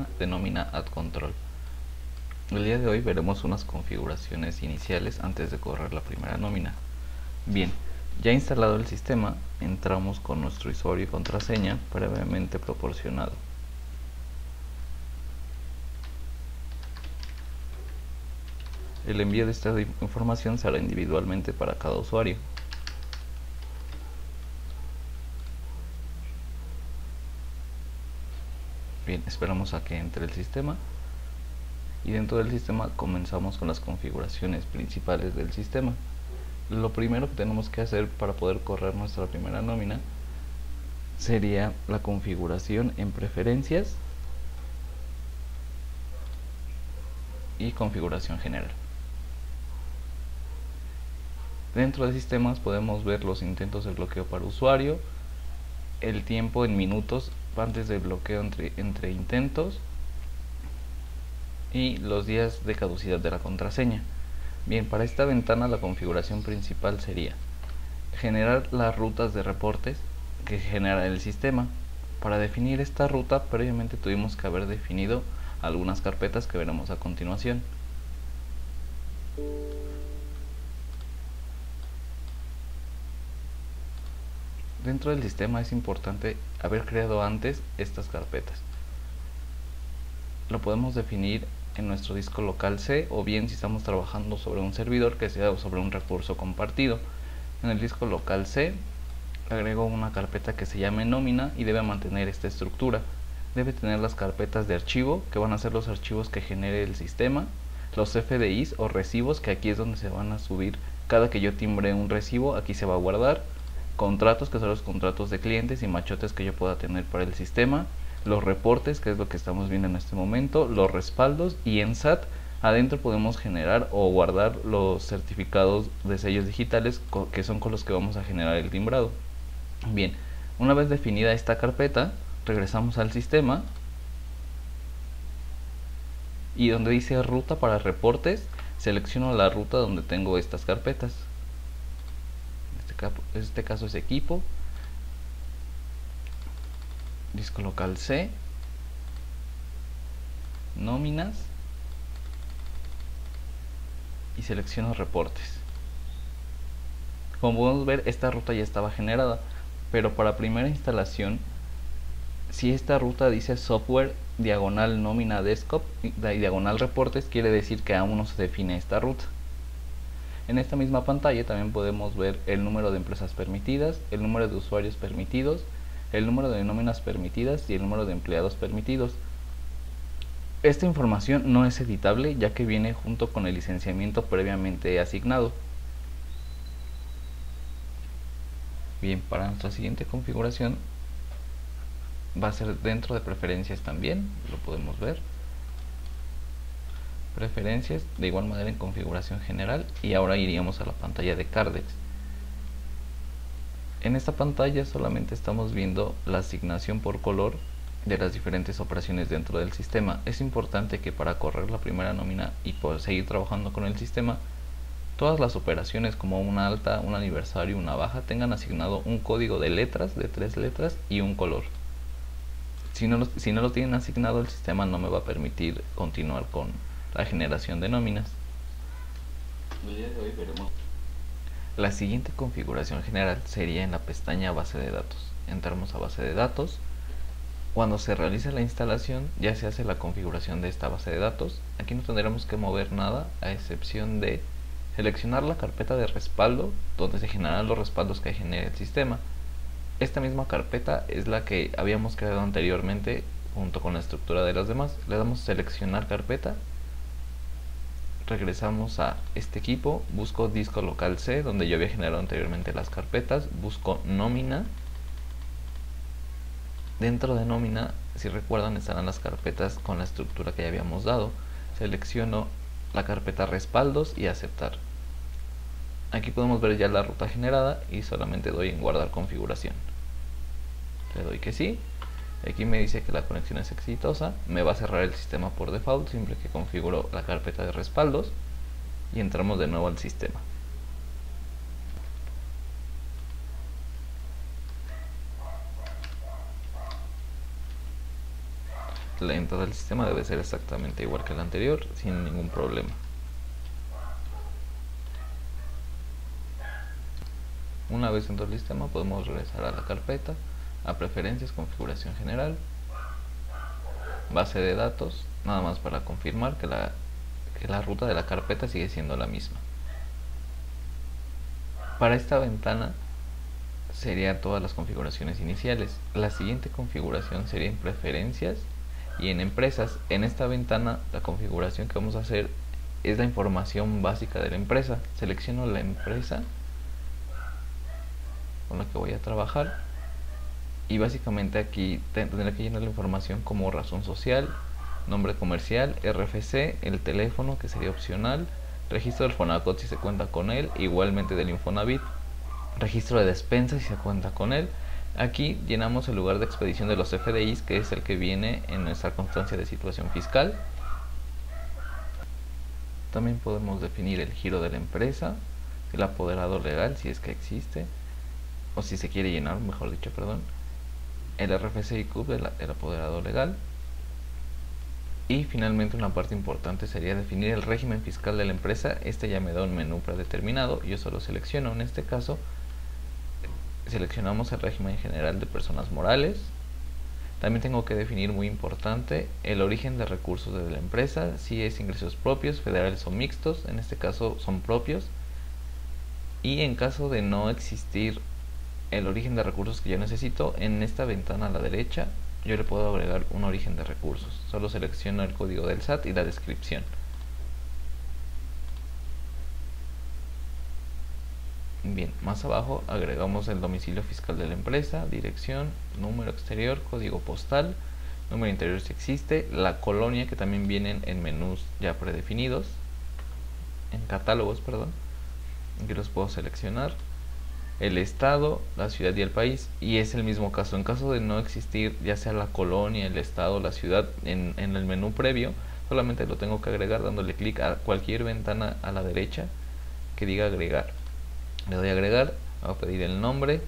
sistema de nómina add control. El día de hoy veremos unas configuraciones iniciales antes de correr la primera nómina. Bien, ya instalado el sistema, entramos con nuestro usuario y contraseña previamente proporcionado. El envío de esta información se hará individualmente para cada usuario. Bien, esperamos a que entre el sistema y dentro del sistema comenzamos con las configuraciones principales del sistema. Lo primero que tenemos que hacer para poder correr nuestra primera nómina sería la configuración en preferencias y configuración general. Dentro de sistemas podemos ver los intentos de bloqueo para usuario, el tiempo en minutos antes del bloqueo entre intentos y los días de caducidad de la contraseña. Bien, para esta ventana la configuración principal sería generar las rutas de reportes que genera el sistema. Para definir esta ruta previamente tuvimos que haber definido algunas carpetas que veremos a continuación. Dentro del sistema es importante haber creado antes estas carpetas. Lo podemos definir en nuestro disco local C, o bien si estamos trabajando sobre un servidor que sea sobre un recurso compartido. En el disco local C agrego una carpeta que se llame nómina y debe mantener esta estructura. Debe tener las carpetas de archivo, que van a ser los archivos que genere el sistema, los FDIs o recibos, que aquí es donde se van a subir cada que yo timbre un recibo, aquí se va a guardar, contratos, que son los contratos de clientes y machotes que yo pueda tener para el sistema, los reportes, que es lo que estamos viendo en este momento, los respaldos, y en SAT adentro podemos generar o guardar los certificados de sellos digitales que son con los que vamos a generar el timbrado. Bien, una vez definida esta carpeta, regresamos al sistema y donde dice ruta para reportes, selecciono la ruta donde tengo estas carpetas. En este caso es equipo, disco local C, nóminas y selecciono reportes. Como podemos ver, esta ruta ya estaba generada, pero para primera instalación, si esta ruta dice software diagonal nómina desktop diagonal reportes, quiere decir que aún no se define esta ruta. En esta misma pantalla también podemos ver el número de empresas permitidas, el número de usuarios permitidos, el número de nóminas permitidas y el número de empleados permitidos. Esta información no es editable, ya que viene junto con el licenciamiento previamente asignado. Bien, para nuestra siguiente configuración va a ser dentro de preferencias también, lo podemos ver. Preferencias, de igual manera en configuración general, y ahora iríamos a la pantalla de Cardex. En esta pantalla solamente estamos viendo la asignación por color de las diferentes operaciones dentro del sistema. Es importante que para correr la primera nómina y poder seguir trabajando con el sistema, todas las operaciones como una alta, un aniversario, una baja, tengan asignado un código de letras, de 3 letras y un color. Si no lo tienen asignado, el sistema no me va a permitir continuar con la generación de nóminas. El día de hoy veremos. La siguiente configuración general sería en la pestaña base de datos. Entramos a base de datos. Cuando se realice la instalación, ya se hace la configuración de esta base de datos. Aquí no tendremos que mover nada, a excepción de seleccionar la carpeta de respaldo, donde se generarán los respaldos que genere el sistema. Esta misma carpeta es la que habíamos creado anteriormente junto con la estructura de las demás. Le damos a seleccionar carpeta, regresamos a este equipo, busco disco local C, donde yo había generado anteriormente las carpetas, busco nómina. Dentro de nómina, si recuerdan, estarán las carpetas con la estructura que ya habíamos dado. Selecciono la carpeta respaldos y aceptar. Aquí podemos ver ya la ruta generada y solamente doy en guardar configuración. Le doy que sí. Aquí me dice que la conexión es exitosa. Me va a cerrar el sistema por default siempre que configuro la carpeta de respaldos. Y entramos de nuevo al sistema. la entrada del sistema debe ser exactamente igual que el anterior, sin ningún problema. Una vez dentro del sistema podemos regresar a la carpeta, a preferencias, configuración general, base de datos, nada más para confirmar que la ruta de la carpeta sigue siendo la misma. Para esta ventana serían todas las configuraciones iniciales. La siguiente configuración sería en preferencias y en empresas. En esta ventana la configuración que vamos a hacer es la información básica de la empresa. Selecciono la empresa con la que voy a trabajar y básicamente aquí tendré que llenar la información como razón social, nombre comercial, RFC, el teléfono que sería opcional, registro del Fonacot si se cuenta con él, igualmente del Infonavit, registro de despensa si se cuenta con él. Aquí llenamos el lugar de expedición de los FDIs, que es el que viene en nuestra constancia de situación fiscal. También podemos definir el giro de la empresa, el apoderado legal si es que existe, o si se quiere llenar, mejor dicho, perdón, el RFC y CUP del apoderado legal. Y finalmente una parte importante sería definir el régimen fiscal de la empresa. Este ya me da un menú predeterminado, yo solo selecciono. En este caso seleccionamos el régimen general de personas morales. También tengo que definir, muy importante, el origen de recursos de la empresa, si es ingresos propios, federales o mixtos. En este caso son propios. Y en caso de no existir el origen de recursos que yo necesito, en esta ventana a la derecha yo le puedo agregar un origen de recursos. Solo selecciono el código del SAT y la descripción. Bien, más abajo agregamos el domicilio fiscal de la empresa, dirección, número exterior, código postal, número interior si existe, la colonia, que también vienen en menús ya predefinidos, en catálogos, perdón. Aquí los puedo seleccionar, el estado, la ciudad y el país, y es el mismo caso. En caso de no existir ya sea la colonia, el estado, la ciudad en el menú previo, solamente lo tengo que agregar dándole clic a cualquier ventana a la derecha que diga agregar. Le doy a agregar, voy a pedir el nombre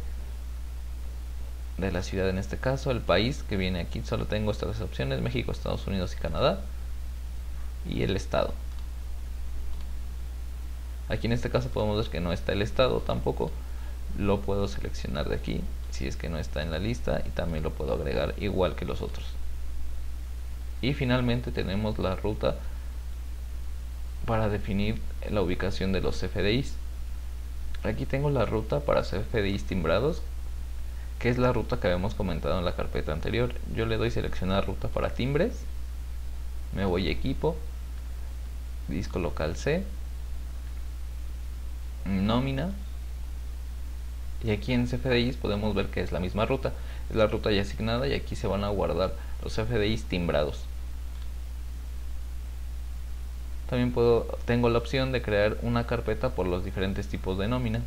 de la ciudad, en este caso, el país que viene aquí, solo tengo estas dos opciones: México, Estados Unidos y Canadá, y el estado. Aquí en este caso podemos ver que no está el estado tampoco, lo puedo seleccionar de aquí si es que no está en la lista y también lo puedo agregar igual que los otros. Y finalmente tenemos la ruta para definir la ubicación de los CFDIs. Aquí tengo la ruta para CFDIs timbrados, que es la ruta que habíamos comentado en la carpeta anterior. Yo le doy seleccionar ruta para timbres, me voy a equipo, disco local C, nómina, y aquí en CFDIs podemos ver que es la misma ruta, es la ruta ya asignada, y aquí se van a guardar los CFDIs timbrados. También tengo la opción de crear una carpeta por los diferentes tipos de nómina.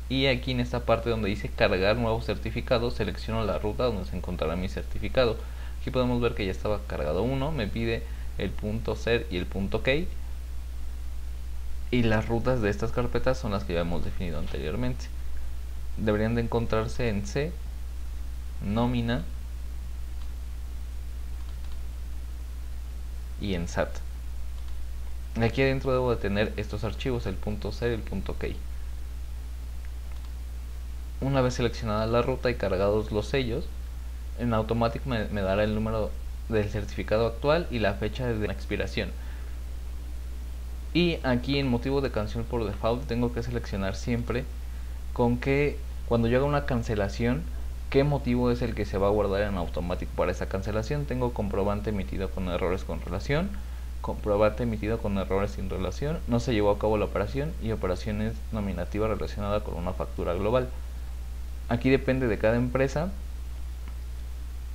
Y aquí en esta parte donde dice cargar nuevo certificado, selecciono la ruta donde se encontrará mi certificado. Aquí podemos ver que ya estaba cargado uno, me pide el punto .ser y el punto .key. Y las rutas de estas carpetas son las que ya hemos definido anteriormente. Deberían de encontrarse en C, nómina y en SAT. Aquí adentro debo de tener estos archivos, el punto .ser y el punto .key. Una vez seleccionada la ruta y cargados los sellos, en automático me dará el número del certificado actual y la fecha de expiración. Y aquí en motivo de cancelación por default tengo que seleccionar siempre con que cuando yo haga una cancelación, qué motivo es el que se va a guardar en automático para esa cancelación. Tengo comprobante emitido con errores con relación, comprobante emitido con errores sin relación, no se llevó a cabo la operación, y operaciones nominativa relacionada con una factura global. Aquí depende de cada empresa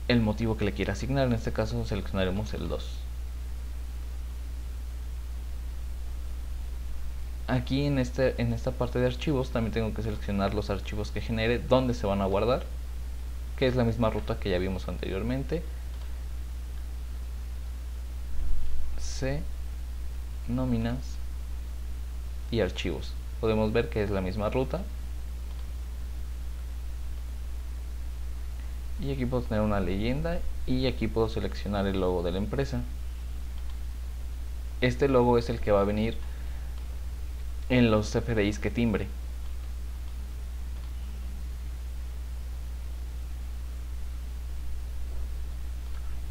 el motivo que le quiera asignar. En este caso seleccionaremos el 2. Aquí en esta parte de archivos también tengo que seleccionar los archivos que genere, dónde se van a guardar, que es la misma ruta que ya vimos anteriormente. C, nóminas y archivos. Podemos ver que es la misma ruta. y aquí puedo tener una leyenda y aquí puedo seleccionar el logo de la empresa. Este logo es el que va a venir en los CFDIs que timbre.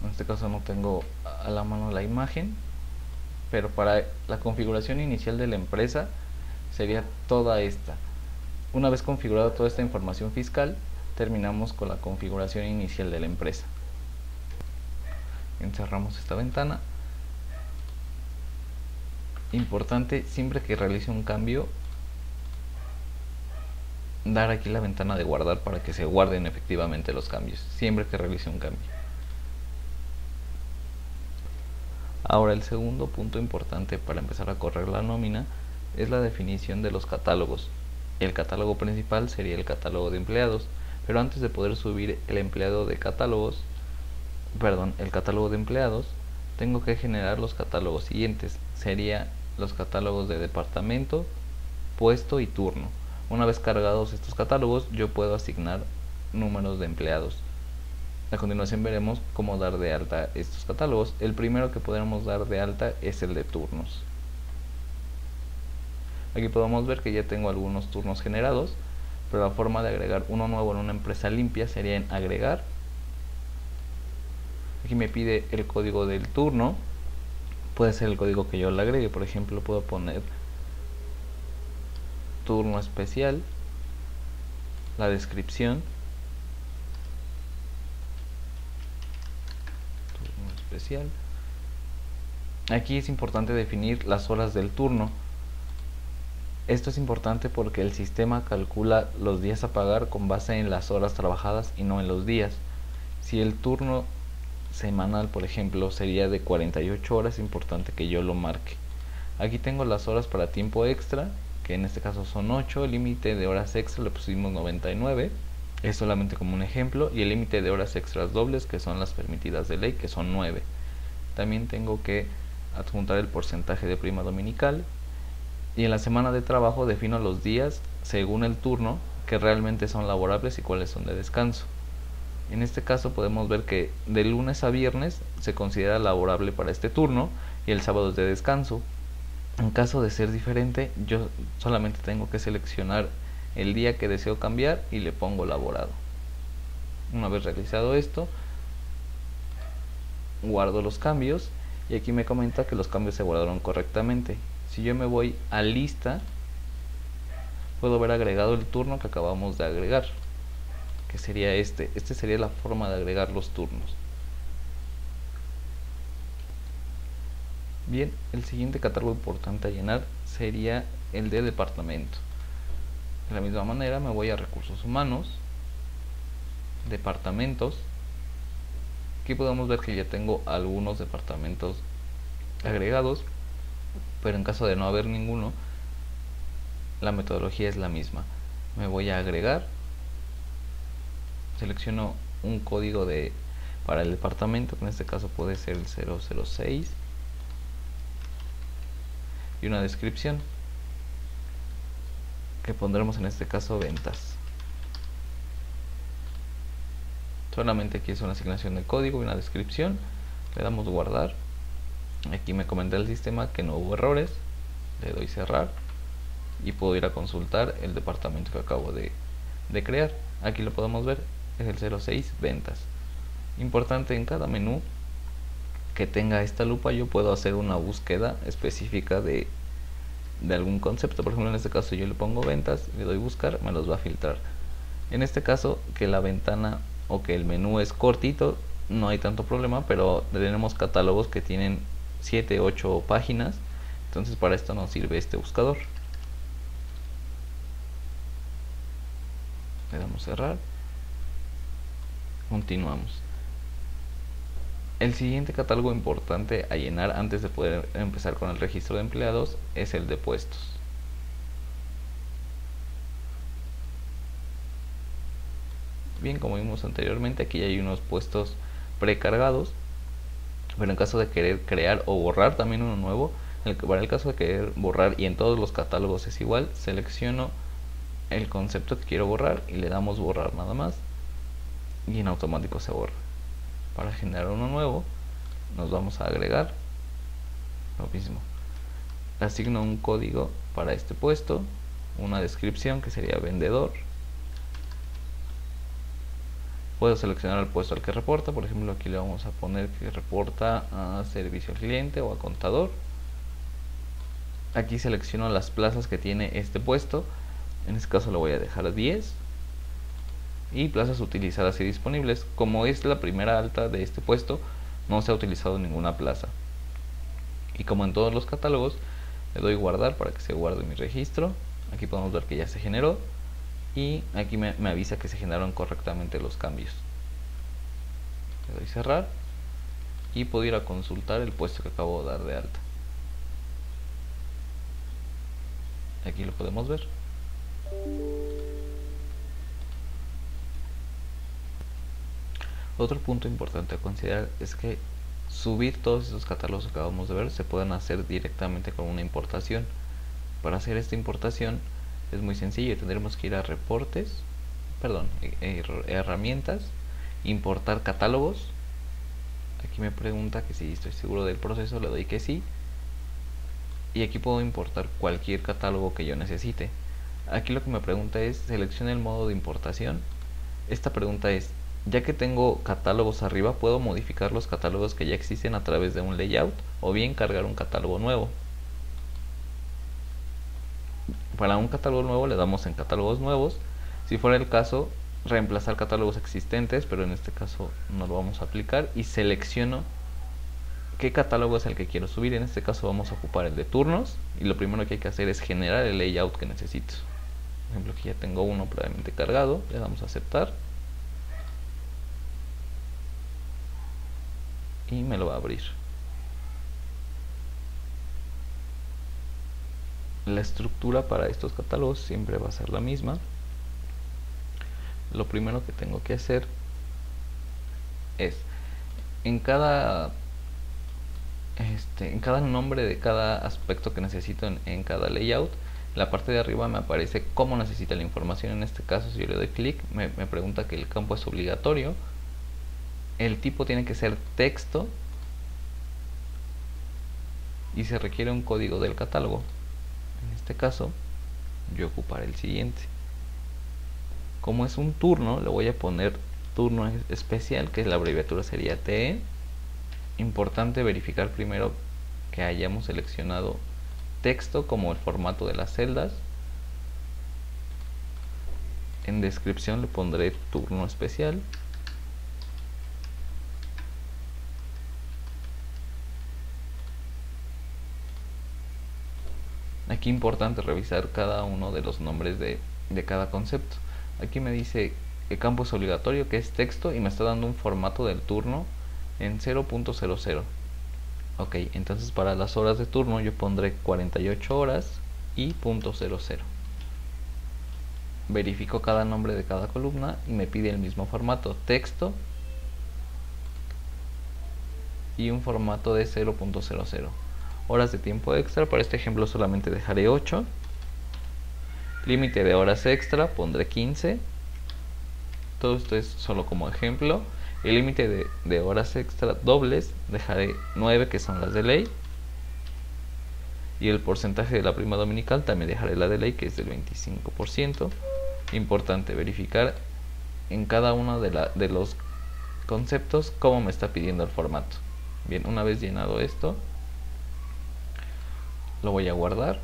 En este caso no tengo a la mano la imagen, pero para la configuración inicial de la empresa sería toda esta. Una vez configurada toda esta información fiscal, terminamos con la configuración inicial de la empresa. Encerramos esta ventana. Importante, siempre que realice un cambio, dar aquí la ventana de guardar para que se guarden efectivamente los cambios, siempre que realice un cambio. Ahora, el segundo punto importante para empezar a correr la nómina es la definición de los catálogos. El catálogo principal sería el catálogo de empleados, pero antes de poder subir el catálogo de empleados, tengo que generar los catálogos siguientes. Sería los catálogos de departamento, puesto y turno. Una vez cargados estos catálogos, yo puedo asignar números de empleados. A continuación veremos cómo dar de alta estos catálogos. El primero que podremos dar de alta es el de turnos. Aquí podemos ver que ya tengo algunos turnos generados, pero la forma de agregar uno nuevo en una empresa limpia sería en agregar. Aquí me pide el código del turno. Puede ser el código que yo le agregue. Por ejemplo, puedo poner turno especial, la descripción, turno especial. Aquí es importante definir las horas del turno. Esto es importante porque el sistema calcula los días a pagar con base en las horas trabajadas y no en los días. Si el turno semanal, por ejemplo, sería de 48 horas, es importante que yo lo marque. Aquí tengo las horas para tiempo extra, que en este caso son 8, el límite de horas extra le pusimos 99, es solamente como un ejemplo, y el límite de horas extras dobles, que son las permitidas de ley, que son 9. También tengo que adjuntar el porcentaje de prima dominical, y en la semana de trabajo defino los días según el turno que realmente son laborables y cuáles son de descanso. En este caso podemos ver que de lunes a viernes se considera laborable para este turno y el sábado es de descanso. En caso de ser diferente, yo solamente tengo que seleccionar el día que deseo cambiar y le pongo laborado. Una vez realizado esto, guardo los cambios y aquí me comenta que los cambios se guardaron correctamente. Si yo me voy a lista, puedo ver agregado el turno que acabamos de agregar, que sería este sería la forma de agregar los turnos. Bien, el siguiente catálogo importante a llenar sería el de departamento. De la misma manera me voy a recursos humanos, departamentos. Aquí podemos ver que ya tengo algunos departamentos agregados, pero en caso de no haber ninguno, la metodología es la misma. Me voy a agregar, selecciono un código para el departamento, que en este caso puede ser el 006, y una descripción que pondremos en este caso ventas. Solamente aquí es una asignación de código y una descripción. Le damos guardar. Aquí me comenta el sistema que no hubo errores. Le doy cerrar y puedo ir a consultar el departamento que acabo de crear. Aquí lo podemos ver, es el 06 ventas. Importante, en cada menú que tenga esta lupa yo puedo hacer una búsqueda específica de algún concepto. Por ejemplo, en este caso yo le pongo ventas, le doy buscar, me los va a filtrar. En este caso, que la ventana o que el menú es cortito, no hay tanto problema, pero tenemos catálogos que tienen 7, 8 páginas, entonces para esto nos sirve este buscador. Le damos cerrar, continuamos. El siguiente catálogo importante a llenar antes de poder empezar con el registro de empleados es el de puestos. Bien, como vimos anteriormente, aquí hay unos puestos precargados, pero en caso de querer crear o borrar también uno nuevo, para el caso de querer borrar y en todos los catálogos es igual, selecciono el concepto que quiero borrar y le damos borrar nada más. y en automático se borra. Para generar uno nuevo nos vamos a agregar lo mismo. Asigno un código para este puesto, una descripción que sería vendedor. Puedo seleccionar el puesto al que reporta, por ejemplo aquí le vamos a poner que reporta a servicio al cliente o a contador. Aquí selecciono las plazas que tiene este puesto, en este caso lo voy a dejar a 10. Y plazas utilizadas y disponibles. Como es la primera alta de este puesto, no se ha utilizado ninguna plaza. Y como en todos los catálogos, le doy guardar para que se guarde mi registro. Aquí podemos ver que ya se generó. Y aquí me avisa que se generaron correctamente los cambios. Le doy cerrar. Y puedo ir a consultar el puesto que acabo de dar de alta. Aquí lo podemos ver. Otro punto importante a considerar es que subir todos esos catálogos que acabamos de ver se pueden hacer directamente con una importación. Para hacer esta importación es muy sencillo, tendremos que ir a herramientas, importar catálogos. Aquí me pregunta que si estoy seguro del proceso, le doy que sí. Y aquí puedo importar cualquier catálogo que yo necesite. Aquí lo que me pregunta es, seleccione el modo de importación. Esta pregunta es, ya que tengo catálogos arriba, puedo modificar los catálogos que ya existen a través de un layout o bien cargar un catálogo nuevo. Para un catálogo nuevo le damos en catálogos nuevos. Si fuera el caso, reemplazar catálogos existentes, pero en este caso no lo vamos a aplicar, y selecciono qué catálogo es el que quiero subir. En este caso vamos a ocupar el de turnos y lo primero que hay que hacer es generar el layout que necesito. Por ejemplo, aquí ya tengo uno previamente cargado, le damos a aceptar y me lo va a abrir. La estructura para estos catálogos siempre va a ser la misma. Lo primero que tengo que hacer es en cada nombre de cada aspecto que necesito en cada layout, la parte de arriba me aparece cómo necesita la información. En este caso, si yo le doy clic, me pregunta que el campo es obligatorio, el tipo tiene que ser texto y se requiere un código del catálogo. En este caso yo ocuparé el siguiente. Como es un turno, le voy a poner turno especial, que la abreviatura sería TE. Importante verificar primero que hayamos seleccionado texto como el formato de las celdas. En descripción le pondré turno especial. Aquí importante revisar cada uno de los nombres de cada concepto. Aquí me dice el campo es obligatorio, que es texto, y me está dando un formato del turno en 0.00. Ok, entonces para las horas de turno yo pondré 48 horas y .00. Verifico cada nombre de cada columna y me pide el mismo formato, texto y un formato de 0.00. Horas de tiempo extra, para este ejemplo solamente dejaré 8. Límite de horas extra pondré 15. Todo esto es solo como ejemplo. El límite de horas extra dobles dejaré 9, que son las de ley. Y el porcentaje de la prima dominical también dejaré la de ley, que es del 25%. Importante verificar en cada uno de los conceptos cómo me está pidiendo el formato. Bien, una vez llenado esto, lo voy a guardar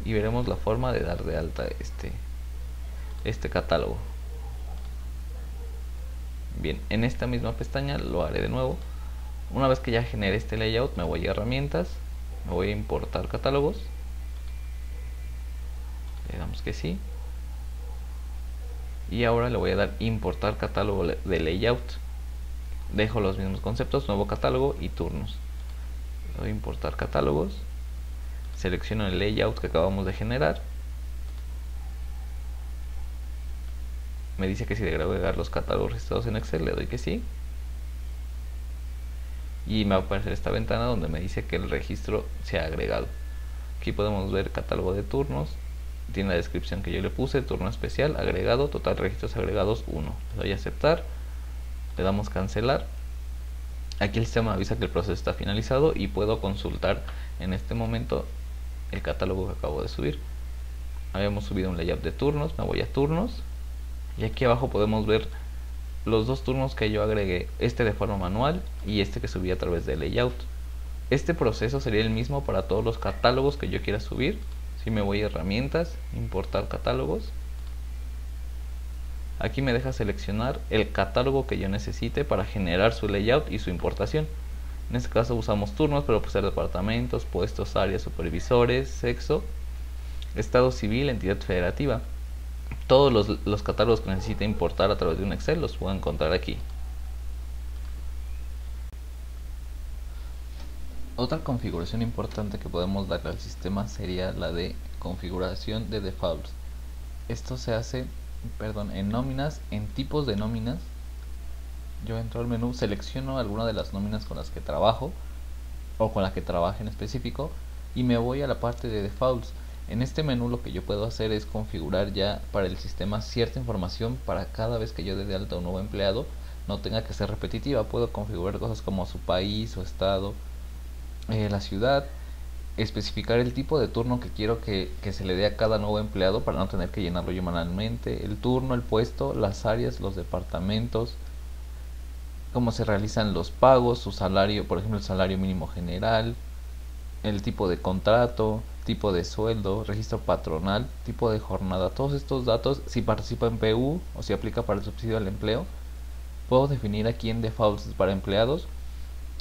y veremos la forma de dar de alta este catálogo. Bien, en esta misma pestaña lo haré de nuevo. Una vez que ya genere este layout, me voy a herramientas, me voy a importar catálogos, le damos que sí, y ahora le voy a dar importar catálogo de layout. Dejo los mismos conceptos, nuevo catálogo y turnos. Le doy a importar catálogos, selecciono el layout que acabamos de generar, me dice que si le agregar los catálogos registrados en Excel, le doy que sí, y me va a aparecer esta ventana donde me dice que el registro se ha agregado. Aquí podemos ver catálogo de turnos tiene la descripción que yo le puse: turno especial, agregado, total registros agregados 1. Le doy a aceptar, le damos cancelar. Aquí el sistema avisa que el proceso está finalizado y puedo consultar en este momento el catálogo que acabo de subir. Habíamos subido un layout de turnos, me voy a turnos y aquí abajo podemos ver los dos turnos que yo agregué, este de forma manual y este que subí a través de layout. Este proceso sería el mismo para todos los catálogos que yo quiera subir. Si me voy a herramientas, importar catálogos, aquí me deja seleccionar el catálogo que yo necesite para generar su layout y su importación. En este caso usamos turnos, pero puede ser departamentos, puestos, áreas, supervisores, sexo, estado civil, entidad federativa. Todos los catálogos que necesite importar a través de un Excel los puedo encontrar aquí. Otra configuración importante que podemos darle al sistema sería la de configuración de defaults. Esto se hace, en nóminas, en tipos de nóminas. Yo entro al menú, selecciono alguna de las nóminas con las que trabajo o con la que trabaje en específico y me voy a la parte de defaults. En este menú lo que yo puedo hacer es configurar ya para el sistema cierta información para cada vez que yo dé de alta a un nuevo empleado no tenga que ser repetitiva. Puedo configurar cosas como su país, su estado, la ciudad, especificar el tipo de turno que quiero que se le dé a cada nuevo empleado para no tener que llenarlo yo manualmente, el turno, el puesto, las áreas, los departamentos, cómo se realizan los pagos, su salario, por ejemplo el salario mínimo general, el tipo de contrato, tipo de sueldo, registro patronal, tipo de jornada. Todos estos datos, si participa en PU o si aplica para el subsidio al empleo, puedo definir aquí en defaults para empleados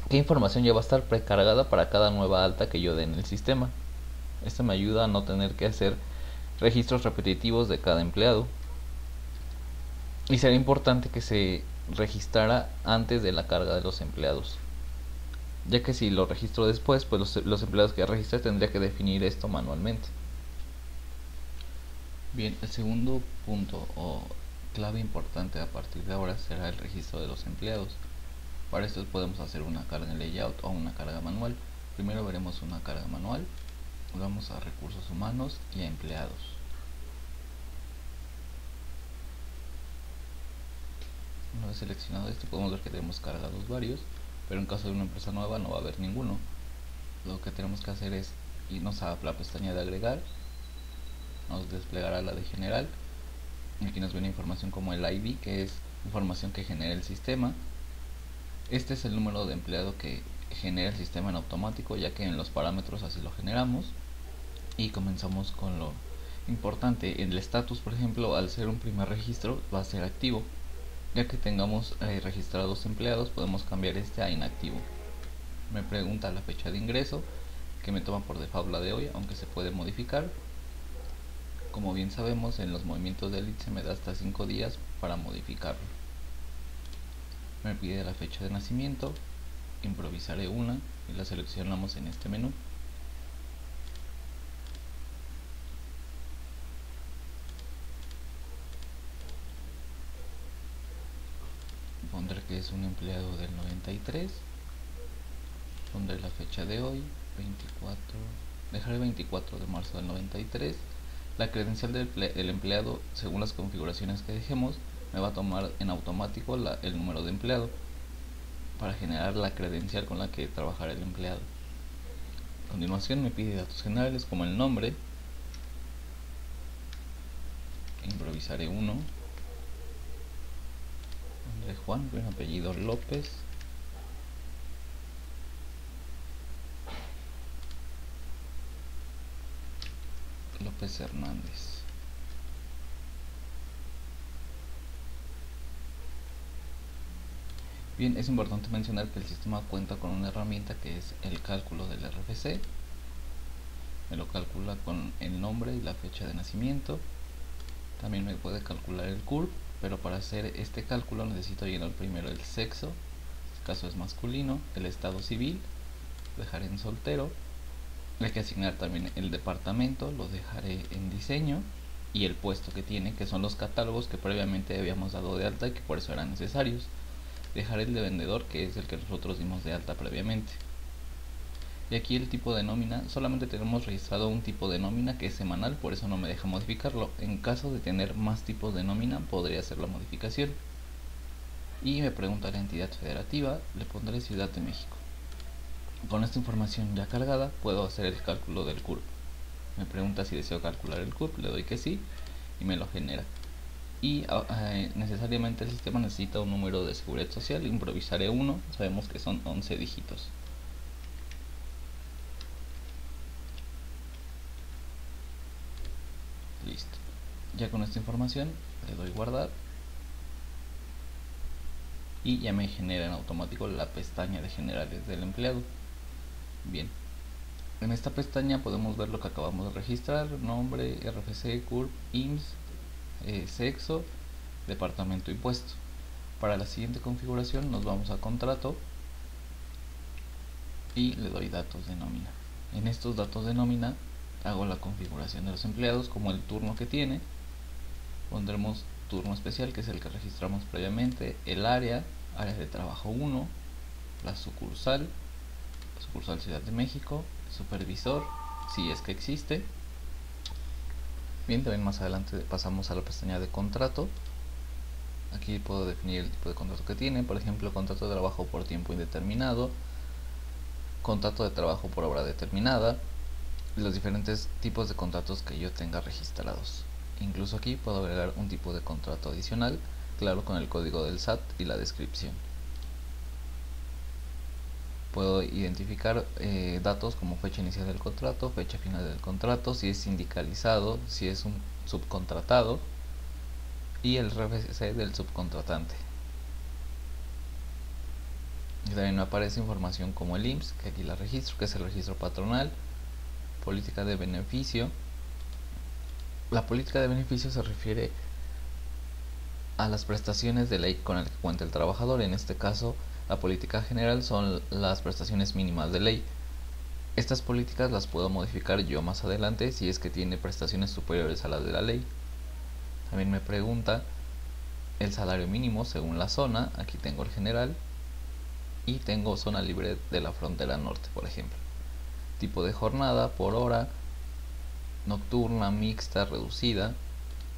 qué información ya va a estar precargada para cada nueva alta que yo dé en el sistema. Esto me ayuda a no tener que hacer registros repetitivos de cada empleado. Y sería importante que se registrara antes de la carga de los empleados, ya que si lo registro después, pues los empleados que ya registré tendría que definir esto manualmente. Bien, el segundo punto o clave importante a partir de ahora será el registro de los empleados. Para esto podemos hacer una carga en layout o una carga manual. Primero veremos una carga manual. Vamos a recursos humanos y a empleados. Una vez seleccionado esto, podemos ver que tenemos cargados varios, pero en caso de una empresa nueva no va a haber ninguno. Lo que tenemos que hacer es irnos a la pestaña de agregar, nos desplegará la de general. Aquí nos viene información como el ID, que es información que genera el sistema. Este es el número de empleado que genera el sistema en automático, ya que en los parámetros así lo generamos. Y comenzamos con lo importante. En el status, por ejemplo, al ser un primer registro va a ser activo. Ya que tengamos registrados empleados, podemos cambiar este a inactivo. Me pregunta la fecha de ingreso, que me toma por default la de hoy, aunque se puede modificar. Como bien sabemos, en los movimientos de elite se me da hasta 5 días para modificarlo. Me pide la fecha de nacimiento, improvisaré una y la seleccionamos en este menú. Pondré que es un empleado del 93, pondré la fecha de hoy, 24, dejaré 24 de marzo del 93. La credencial del empleado, según las configuraciones que dejemos, me va a tomar en automático el número de empleado para generar la credencial con la que trabajará el empleado. A continuación me pide datos generales como el nombre, improvisaré uno, nombre Juan, con apellido López, López Hernández. Bien, es importante mencionar que el sistema cuenta con una herramienta que es el cálculo del RFC. Me lo calcula con el nombre y la fecha de nacimiento. También me puede calcular el CURP, pero para hacer este cálculo necesito llenar primero el sexo, en este caso es masculino, el estado civil, dejaré en soltero. Hay que asignar también el departamento, lo dejaré en diseño, y el puesto que tiene, que son los catálogos que previamente habíamos dado de alta y que por eso eran necesarios. Dejaré el de vendedor, que es el que nosotros dimos de alta previamente. Y aquí el tipo de nómina, solamente tenemos registrado un tipo de nómina que es semanal, por eso no me deja modificarlo. En caso de tener más tipos de nómina, podría hacer la modificación. Y me pregunta la entidad federativa, le pondré Ciudad de México. Con esta información ya cargada, puedo hacer el cálculo del CURP. Me pregunta si deseo calcular el CURP, le doy que sí y me lo genera. Y necesariamente el sistema necesita un número de seguridad social, improvisaré uno, sabemos que son 11 dígitos. Listo. Ya con esta información le doy guardar y ya me genera en automático la pestaña de generales del empleado. Bien, en esta pestaña podemos ver lo que acabamos de registrar: nombre, RFC, CURP, IMSS, sexo, departamento y puesto. Para la siguiente configuración nos vamos a contrato y le doy datos de nómina. En estos datos de nómina hago la configuración de los empleados, como el turno que tiene. Pondremos turno especial, que es el que registramos previamente, el área de trabajo 1, la sucursal Ciudad de México, supervisor, si es que existe. Bien, también más adelante pasamos a la pestaña de contrato. Aquí puedo definir el tipo de contrato que tiene, por ejemplo, contrato de trabajo por tiempo indeterminado, contrato de trabajo por obra determinada, los diferentes tipos de contratos que yo tenga registrados. Incluso aquí puedo agregar un tipo de contrato adicional, claro, con el código del SAT y la descripción. Puedo identificar datos como fecha inicial del contrato, fecha final del contrato, si es sindicalizado, si es un subcontratado, y el RFC del subcontratante. Y también me aparece información como el IMSS, que aquí la registro, que es el registro patronal, política de beneficio. La política de beneficio se refiere a las prestaciones de ley con el que cuenta el trabajador. En este caso, la política general son las prestaciones mínimas de ley. Estas políticas las puedo modificar yo más adelante si es que tiene prestaciones superiores a las de la ley. También me pregunta el salario mínimo según la zona. Aquí tengo el general y tengo zona libre de la frontera norte, por ejemplo. Tipo de jornada por hora, nocturna, mixta, reducida.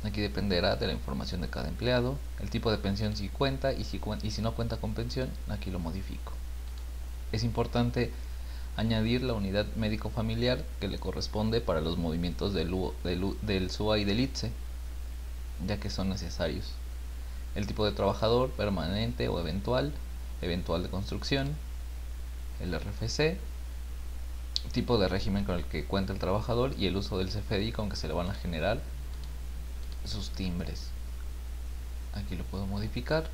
Aquí dependerá de la información de cada empleado. El tipo de pensión si cuenta, y si no cuenta con pensión, aquí lo modifico. Es importante añadir la unidad médico familiar que le corresponde para los movimientos del SUA y del ITSE, ya que son necesarios. El tipo de trabajador, permanente o eventual de construcción, el RFC, tipo de régimen con el que cuenta el trabajador y el uso del CFDI con que se le van a generar sus timbres. Aquí lo puedo modificar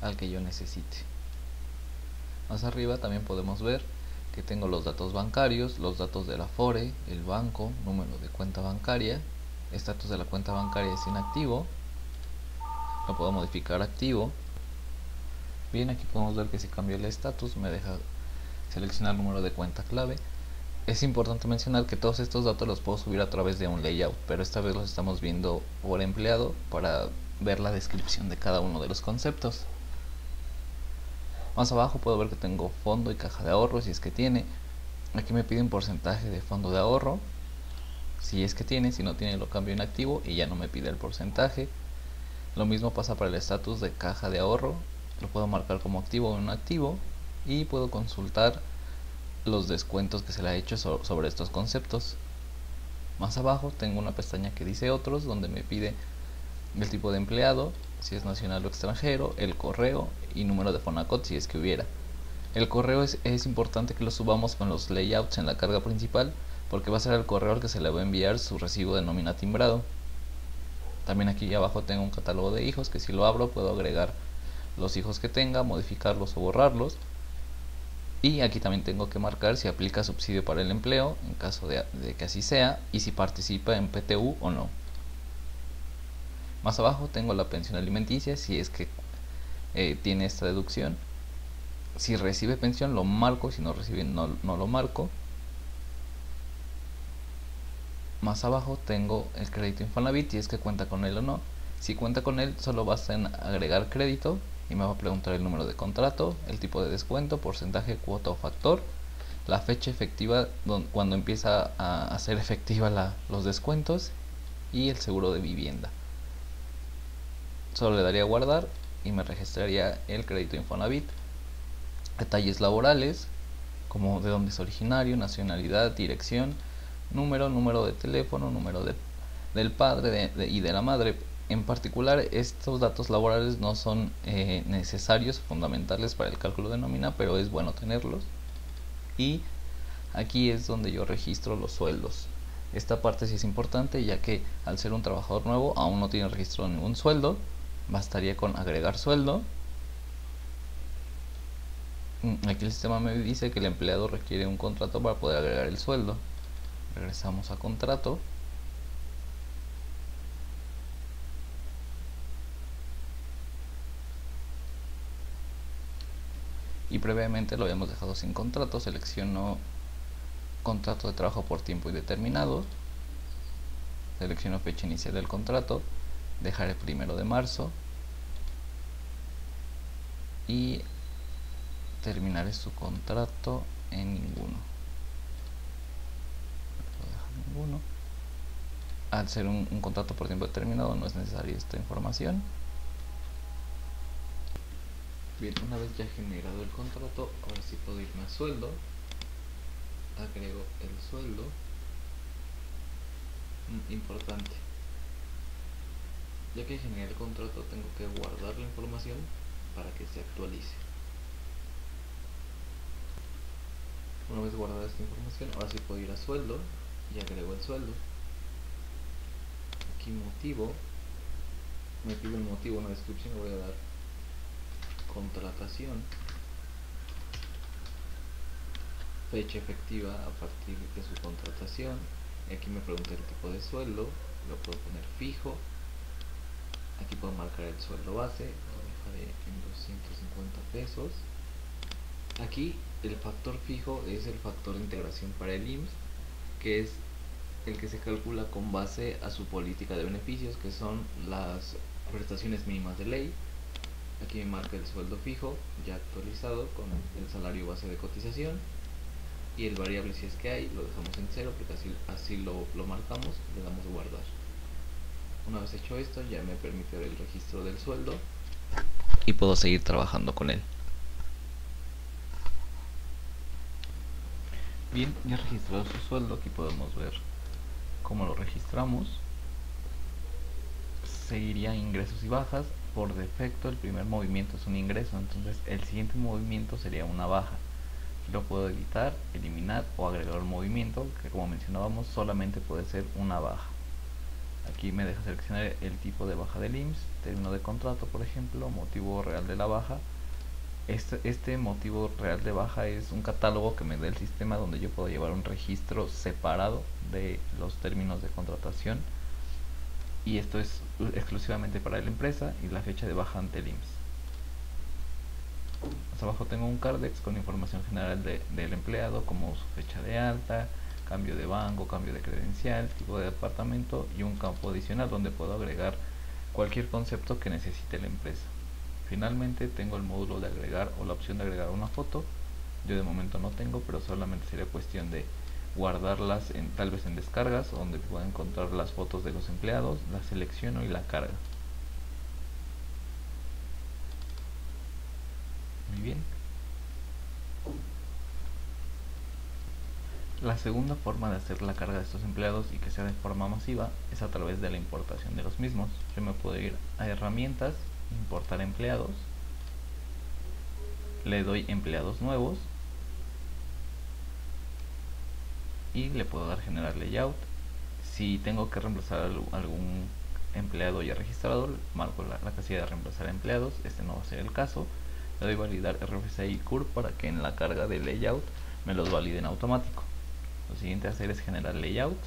al que yo necesite. Más arriba también podemos ver que tengo los datos bancarios, los datos del Afore, el banco, número de cuenta bancaria, estatus de la cuenta bancaria es inactivo, lo puedo modificar activo. Bien, aquí podemos ver que si cambio el estatus me deja seleccionar el número de cuenta clave. Es importante mencionar que todos estos datos los puedo subir a través de un layout, pero esta vez los estamos viendo por empleado para ver la descripción de cada uno de los conceptos. Más abajo puedo ver que tengo fondo y caja de ahorro, si es que tiene. Aquí me pide un porcentaje de fondo de ahorro, si es que tiene. Si no tiene, lo cambio en activo y ya no me pide el porcentaje. Lo mismo pasa para el estatus de caja de ahorro, lo puedo marcar como activo o no activo, y puedo consultar los descuentos que se le ha hecho sobre estos conceptos. Más abajo tengo una pestaña que dice otros, donde me pide el tipo de empleado, si es nacional o extranjero, el correo y número de Fonacot si es que hubiera. El correo es importante que lo subamos con los layouts en la carga principal, porque va a ser el correo al que se le va a enviar su recibo de nómina timbrado. También aquí abajo tengo un catálogo de hijos, que si lo abro puedo agregar los hijos que tenga, modificarlos o borrarlos. Y aquí también tengo que marcar si aplica subsidio para el empleo, en caso de que así sea, y si participa en PTU o no. Más abajo tengo la pensión alimenticia, si es que tiene esta deducción. Si recibe pensión lo marco, si no recibe no lo marco. Más abajo tengo el crédito Infonavit, si es que cuenta con él o no. Si cuenta con él, solo basta en agregar crédito y me va a preguntar el número de contrato, el tipo de descuento, porcentaje, cuota o factor. la fecha efectiva cuando empieza a hacer efectiva los descuentos y el seguro de vivienda. Solo le daría a guardar y me registraría el crédito Infonavit. Detalles laborales como de dónde es originario, nacionalidad, dirección, número de teléfono, número del padre y de la madre. En particular, estos datos laborales no son necesarios, fundamentales para el cálculo de nómina, pero es bueno tenerlos. Y aquí es donde yo registro los sueldos. Esta parte sí es importante, ya que al ser un trabajador nuevo aún no tiene registrado ningún sueldo. Bastaría con agregar sueldo. Aquí el sistema me dice que el empleado requiere un contrato para poder agregar el sueldo. Regresamos a contrato. Y previamente lo habíamos dejado sin contrato. Selecciono contrato de trabajo por tiempo indeterminado. Selecciono fecha inicial del contrato. Dejaré 1 de marzo. Y terminaré su contrato en ninguno. Al ser un contrato por tiempo determinado no es necesaria esta información. Bien, una vez ya generado el contrato, ahora sí puedo irme a sueldo. Agrego el sueldo. Importante, ya que generé el contrato tengo que guardar la información para que se actualice. Una vez guardada esta información, ahora sí puedo ir a sueldo y agrego el sueldo. Aquí motivo, me pide un motivo, una descripción, le voy a dar contratación, fecha efectiva a partir de su contratación. Y aquí me pregunta el tipo de sueldo, lo puedo poner fijo. Aquí puedo marcar el sueldo base, lo dejaré en 250 pesos. Aquí el factor fijo es el factor de integración para el IMSS, que es el que se calcula con base a su política de beneficios, que son las prestaciones mínimas de ley. Aquí me marca el sueldo fijo ya actualizado con el salario base de cotización, y el variable, si es que hay, lo dejamos en 0 porque así lo marcamos y le damos guardar. Una vez hecho esto, ya me permite ver el registro del sueldo y puedo seguir trabajando con él. Bien, ya registrado su sueldo, aquí podemos ver cómo lo registramos. Seguiría ingresos y bajas. Por defecto el primer movimiento es un ingreso, entonces el siguiente movimiento sería una baja. Lo puedo editar, eliminar o agregar un movimiento que, como mencionábamos, solamente puede ser una baja. Aquí me deja seleccionar el tipo de baja del IMSS, término de contrato, por ejemplo, motivo real de la baja. Este motivo real de baja es un catálogo que me da el sistema, donde yo puedo llevar un registro separado de los términos de contratación, y esto es exclusivamente para la empresa, y la fecha de baja ante el IMSS. Más abajo tengo un Cardex con información general del empleado, como su fecha de alta, cambio de banco, cambio de credencial, tipo de departamento, y un campo adicional donde puedo agregar cualquier concepto que necesite la empresa. Finalmente tengo el módulo de agregar o la opción de agregar una foto. Yo de momento no tengo, pero solamente sería cuestión de guardarlas tal vez en descargas, donde puedo encontrar las fotos de los empleados, las selecciono y la carga. Muy bien. La segunda forma de hacer la carga de estos empleados y que sea de forma masiva es a través de la importación de los mismos. Yo me puedo ir a herramientas, importar empleados, le doy empleados nuevos y le puedo dar generar layout. Si tengo que reemplazar algún empleado ya registrado, marco la casilla de reemplazar empleados. Este no va a ser el caso. Le doy validar RFC y CURV para que en la carga de layout me los valide en automático. Lo siguiente a hacer es generar layout.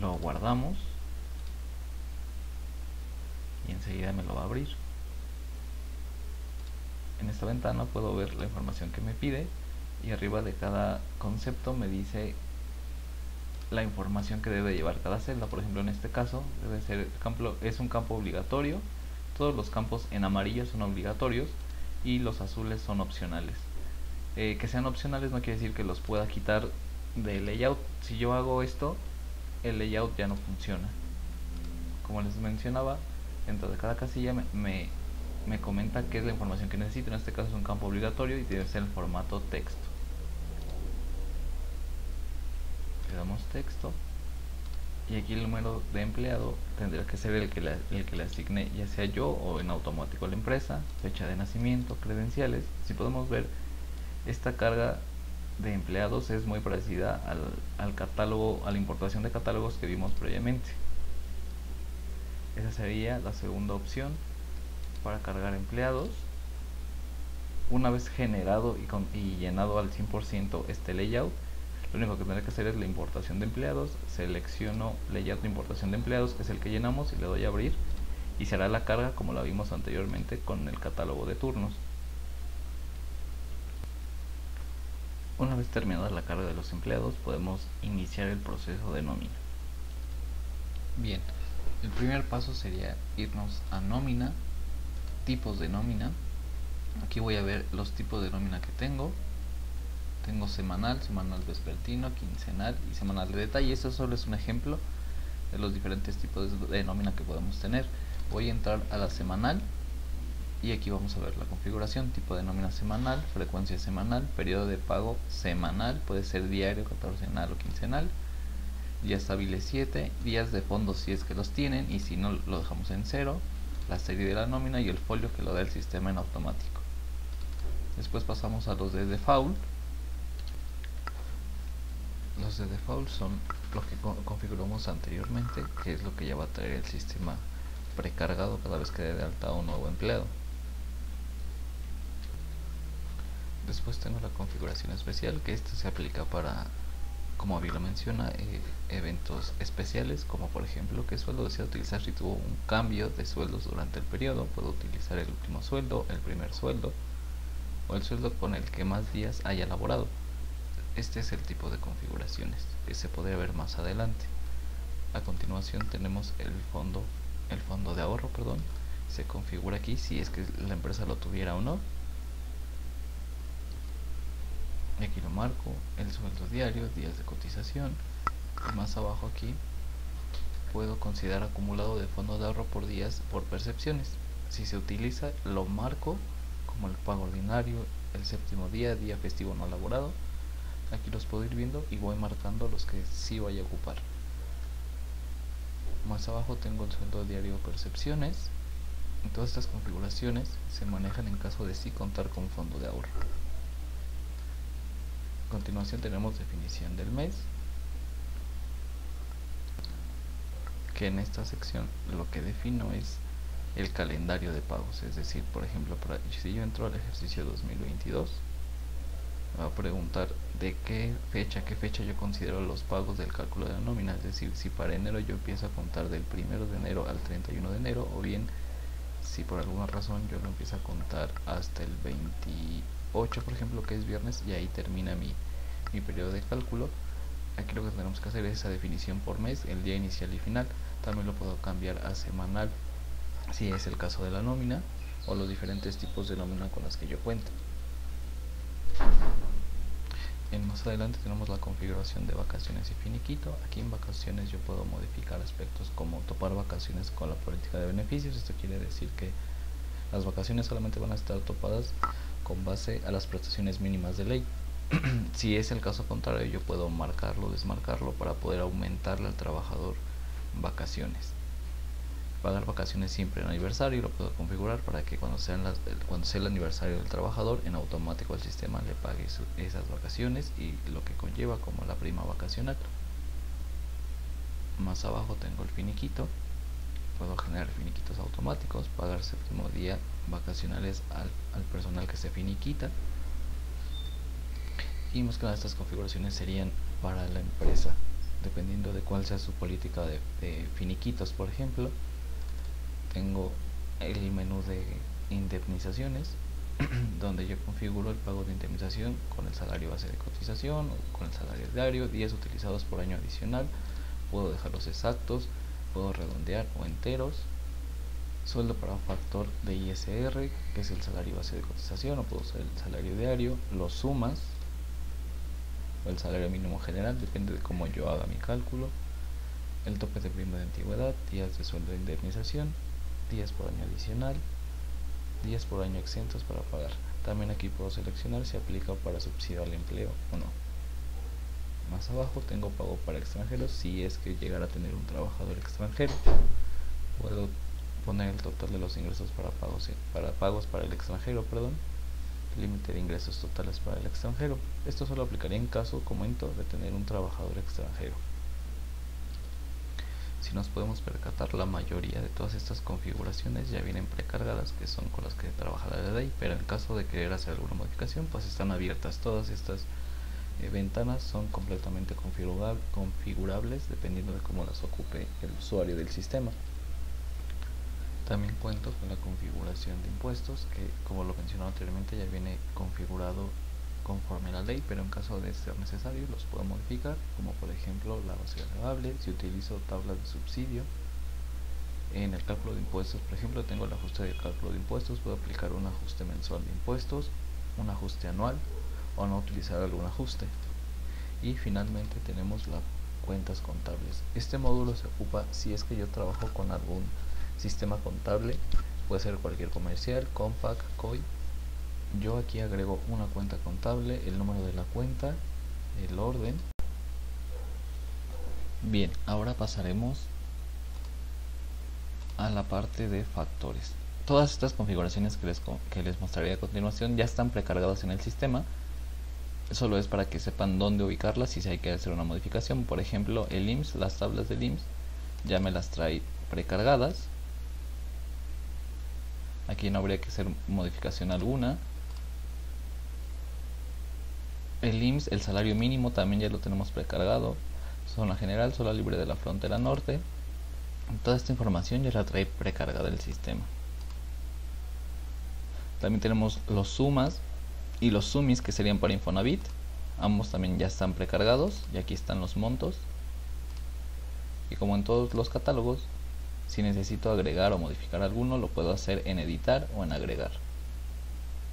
Lo guardamos y enseguida me lo va a abrir. En esta ventana puedo ver la información que me pide, y arriba de cada concepto me dice la información que debe llevar cada celda. Por ejemplo, en este caso debe ser es un campo obligatorio. Todos los campos en amarillo son obligatorios y los azules son opcionales. Que sean opcionales no quiere decir que los pueda quitar del layout. Si yo hago esto, el layout ya no funciona. Como les mencionaba, dentro de cada casilla me comenta qué es la información que necesito. En este caso es un campo obligatorio y debe ser el formato texto. Le damos texto y aquí el número de empleado tendrá que ser el que le asigne, ya sea yo o en automático la empresa, fecha de nacimiento, credenciales. Si podemos ver, esta carga de empleados es muy parecida al catálogo, a la importación de catálogos que vimos previamente. Esa sería la segunda opción para cargar empleados. Una vez generado y llenado al 100% este layout, lo único que tendré que hacer es la importación de empleados. Selecciono layout de importación de empleados, que es el que llenamos, y le doy a abrir, y será la carga como la vimos anteriormente con el catálogo de turnos. Una vez terminada la carga de los empleados, podemos iniciar el proceso de nómina. Bien, el primer paso sería irnos a nómina, tipos de nómina. Aquí voy a ver los tipos de nómina que tengo. Tengo semanal, semanal vespertino, quincenal y semanal de detalle. Esto solo es un ejemplo de los diferentes tipos de nómina que podemos tener. Voy a entrar a la semanal y aquí vamos a ver la configuración: tipo de nómina semanal, frecuencia semanal, periodo de pago semanal, puede ser diario, catorcenal o quincenal, días hábiles 7, días de fondo si es que los tienen, y si no lo dejamos en 0, la serie de la nómina y el folio que lo da el sistema en automático. Después pasamos a los de default. Los de default son los que configuramos anteriormente, que es lo que ya va a traer el sistema precargado cada vez que dé de alta a un nuevo empleado. Después tengo la configuración especial, que esta se aplica para, como bien lo menciona, eventos especiales, como por ejemplo qué sueldo desea utilizar si tuvo un cambio de sueldos durante el periodo. Puedo utilizar el último sueldo, el primer sueldo o el sueldo con el que más días haya laborado. Este es el tipo de configuraciones que se podría ver más adelante. A continuación tenemos el fondo de ahorro, se configura aquí si es que la empresa lo tuviera o no. Y aquí lo marco, el sueldo diario, días de cotización, y más abajo aquí puedo considerar acumulado de fondo de ahorro por días por percepciones. Si se utiliza, lo marco como el pago ordinario, el séptimo día, día festivo no laborado. Aquí los puedo ir viendo y voy marcando los que sí vaya a ocupar. Más abajo tengo el sueldo diario percepciones. Y todas estas configuraciones se manejan en caso de sí contar con fondo de ahorro. A continuación tenemos definición del mes, que en esta sección lo que defino es el calendario de pagos. Es decir, por ejemplo, si yo entro al ejercicio 2022, va a preguntar de qué fecha yo considero los pagos del cálculo de la nómina. Es decir, si para enero yo empiezo a contar del 1 de enero al 31 de enero, o bien si por alguna razón yo lo empiezo a contar hasta el 28, por ejemplo, que es viernes, y ahí termina mi periodo de cálculo. Aquí lo que tenemos que hacer es esa definición por mes, el día inicial y final. También lo puedo cambiar a semanal si es el caso de la nómina, o los diferentes tipos de nómina con las que yo cuento. Más adelante tenemos la configuración de vacaciones y finiquito. Aquí en vacaciones yo puedo modificar aspectos como topar vacaciones con la política de beneficios. Esto quiere decir que las vacaciones solamente van a estar topadas con base a las prestaciones mínimas de ley. Si es el caso contrario, yo puedo marcarlo o desmarcarlo para poder aumentarle al trabajador vacaciones. Pagar vacaciones siempre en aniversario, lo puedo configurar para que cuando sea el aniversario del trabajador, en automático el sistema le pague esas vacaciones y lo que conlleva como la prima vacacional. Más abajo tengo el finiquito, puedo generar finiquitos automáticos, pagar séptimo día vacacionales al personal que se finiquita. Y más que nada estas configuraciones serían para la empresa, dependiendo de cuál sea su política de finiquitos. Por ejemplo, tengo el menú de indemnizaciones donde yo configuro el pago de indemnización con el salario base de cotización o con el salario diario, días utilizados por año adicional. Puedo dejarlos exactos, puedo redondear o enteros. Sueldo para factor de ISR, que es el salario base de cotización, o puede ser el salario diario. Lo sumas, o el salario mínimo general, depende de cómo yo haga mi cálculo. El tope de prima de antigüedad, días de sueldo de indemnización, días por año adicional, días por año exentos para pagar. También aquí puedo seleccionar si aplica para subsidio al empleo o no. Más abajo tengo pago para extranjeros, si es que llegara a tener un trabajador extranjero. Puedo poner el total de los ingresos para pagos para el extranjero, límite de ingresos totales para el extranjero. Esto solo aplicaría en caso, comento, de tener un trabajador extranjero. Si nos podemos percatar, la mayoría de todas estas configuraciones ya vienen precargadas, que son con las que trabaja la ley, pero en caso de querer hacer alguna modificación, pues están abiertas. Todas estas ventanas son completamente configurables dependiendo de cómo las ocupe el usuario del sistema. También cuento con la configuración de impuestos, que como lo mencioné anteriormente ya viene configurado conforme a la ley, pero en caso de ser necesario los puedo modificar, como por ejemplo la base agregable. Si utilizo tablas de subsidio en el cálculo de impuestos, por ejemplo, tengo el ajuste del cálculo de impuestos, puedo aplicar un ajuste mensual de impuestos, un ajuste anual, o no utilizar algún ajuste. Y finalmente tenemos las cuentas contables. Este módulo se ocupa si es que yo trabajo con algún sistema contable, puede ser cualquier comercial, Compac, COI. Yo aquí agrego una cuenta contable, el número de la cuenta, el orden. Bien, ahora pasaremos a la parte de factores. Todas estas configuraciones que les mostraré a continuación ya están precargadas en el sistema. Solo es para que sepan dónde ubicarlas y si hay que hacer una modificación. Por ejemplo, el IMSS, las tablas del IMSS ya me las trae precargadas. Aquí no habría que hacer modificación alguna. El IMSS, el salario mínimo también ya lo tenemos precargado. Zona general, zona libre de la frontera norte. Toda esta información ya la trae precargada el sistema. También tenemos los sumas y los sumis, que serían para Infonavit. Ambos también ya están precargados y aquí están los montos. Y como en todos los catálogos, si necesito agregar o modificar alguno, lo puedo hacer en editar o en agregar.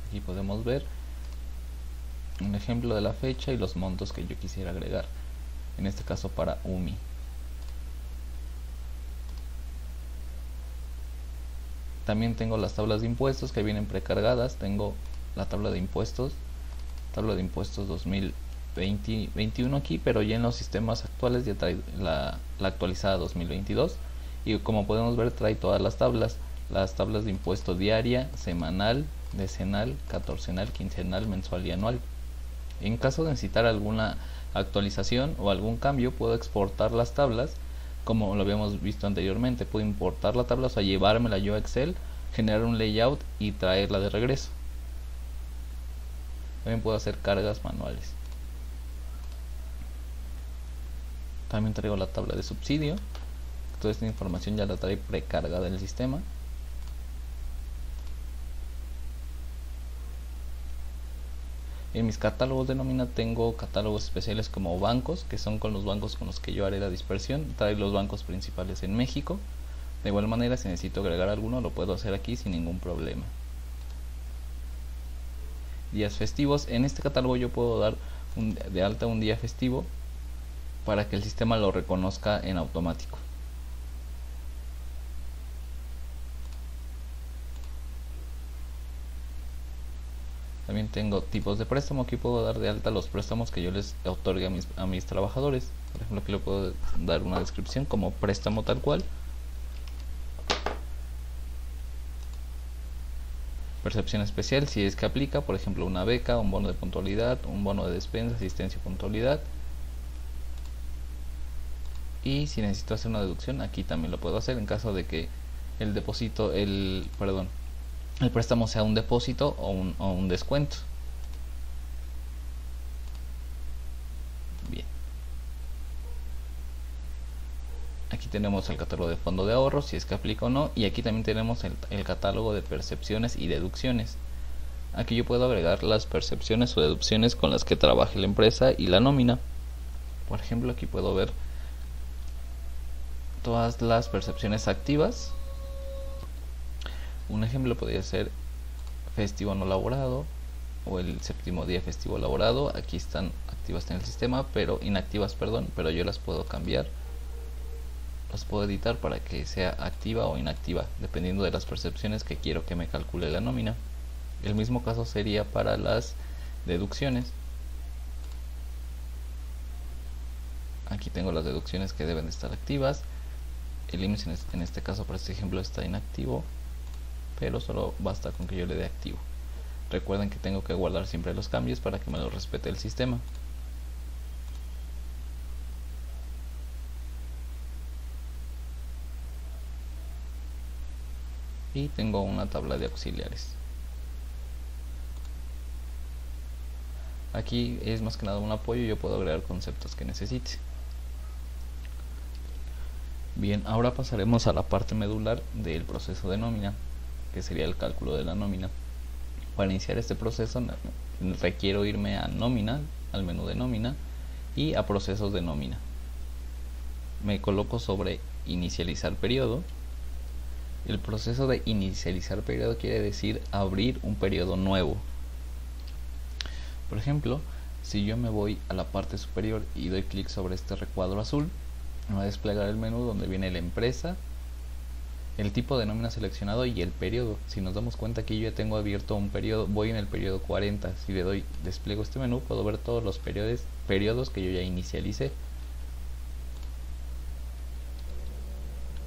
Aquí podemos ver un ejemplo de la fecha y los montos que yo quisiera agregar, en este caso para UMI. También tengo las tablas de impuestos que vienen precargadas. Tengo la tabla de impuestos 2021 aquí, pero ya en los sistemas actuales ya trae la actualizada 2022. Y como podemos ver, trae todas las tablas de impuesto diaria, semanal, decenal, catorcenal, quincenal, mensual y anual. En caso de necesitar alguna actualización o algún cambio, puedo exportar las tablas, como lo habíamos visto anteriormente. Puedo importar la tabla, o sea, llevármela yo a Excel, generar un layout y traerla de regreso. También puedo hacer cargas manuales. También traigo la tabla de subsidio. Toda esta información ya la trae precargada en el sistema. En mis catálogos de nómina tengo catálogos especiales como bancos, que son con los bancos con los que yo haré la dispersión. Trae los bancos principales en México. De igual manera, si necesito agregar alguno, lo puedo hacer aquí sin ningún problema. Días festivos. En este catálogo yo puedo dar de alta un día festivo para que el sistema lo reconozca en automático. También tengo tipos de préstamo. Aquí puedo dar de alta los préstamos que yo les otorgue a mis trabajadores. Por ejemplo, aquí le puedo dar una descripción como préstamo tal cual. Percepción especial, si es que aplica, por ejemplo, una beca, un bono de puntualidad, un bono de despensa, asistencia y puntualidad. Y si necesito hacer una deducción, aquí también lo puedo hacer en caso de que el préstamo sea un depósito o un descuento. Bien. Aquí tenemos el catálogo de fondo de ahorro, si es que aplica o no. Y aquí también tenemos el catálogo de percepciones y deducciones. Aquí yo puedo agregar las percepciones o deducciones con las que trabaje la empresa y la nómina. Por ejemplo, aquí puedo ver todas las percepciones activas Un ejemplo podría ser festivo no laborado o el séptimo día festivo laborado. Aquí están activas en el sistema, pero inactivas, perdón, pero yo las puedo cambiar. Las puedo editar para que sea activa o inactiva, dependiendo de las percepciones que quiero que me calcule la nómina. El mismo caso sería para las deducciones. Aquí tengo las deducciones que deben de estar activas. El IMSS en este caso, para este ejemplo, está inactivo, pero solo basta con que yo le dé activo. Recuerden que tengo que guardar siempre los cambios para que me los respete el sistema. Y tengo una tabla de auxiliares. Aquí es más que nada un apoyo, yo puedo agregar conceptos que necesite. Bien, ahora pasaremos a la parte medular del proceso de nómina, que sería el cálculo de la nómina. Para iniciar este proceso requiero irme a nómina, al menú de nómina, y a procesos de nómina. Me coloco sobre inicializar periodo. El proceso de inicializar periodo quiere decir abrir un periodo nuevo. Por ejemplo, si yo me voy a la parte superior y doy clic sobre este recuadro azul, me va a desplegar el menú donde viene la empresa, el tipo de nómina seleccionado y el periodo. Si nos damos cuenta que yo ya tengo abierto un periodo, voy en el periodo 40. Si le doy despliego este menú, puedo ver todos los periodos que yo ya inicialicé.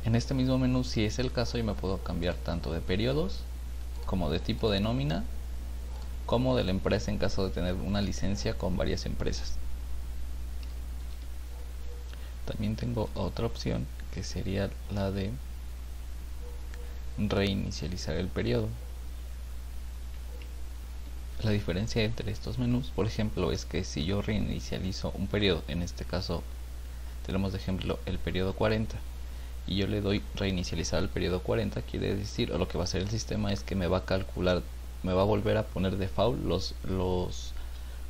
En este mismo menú, si es el caso, yo me puedo cambiar tanto de periodos como de tipo de nómina, como de la empresa en caso de tener una licencia con varias empresas. También tengo otra opción que sería la de reinicializar el periodo. La diferencia entre estos menús, por ejemplo, es que si yo reinicializo un periodo, en este caso tenemos de ejemplo el periodo 40, y yo le doy reinicializar el periodo 40, quiere decir, o lo que va a hacer el sistema es que me va a calcular, me va a volver a poner default los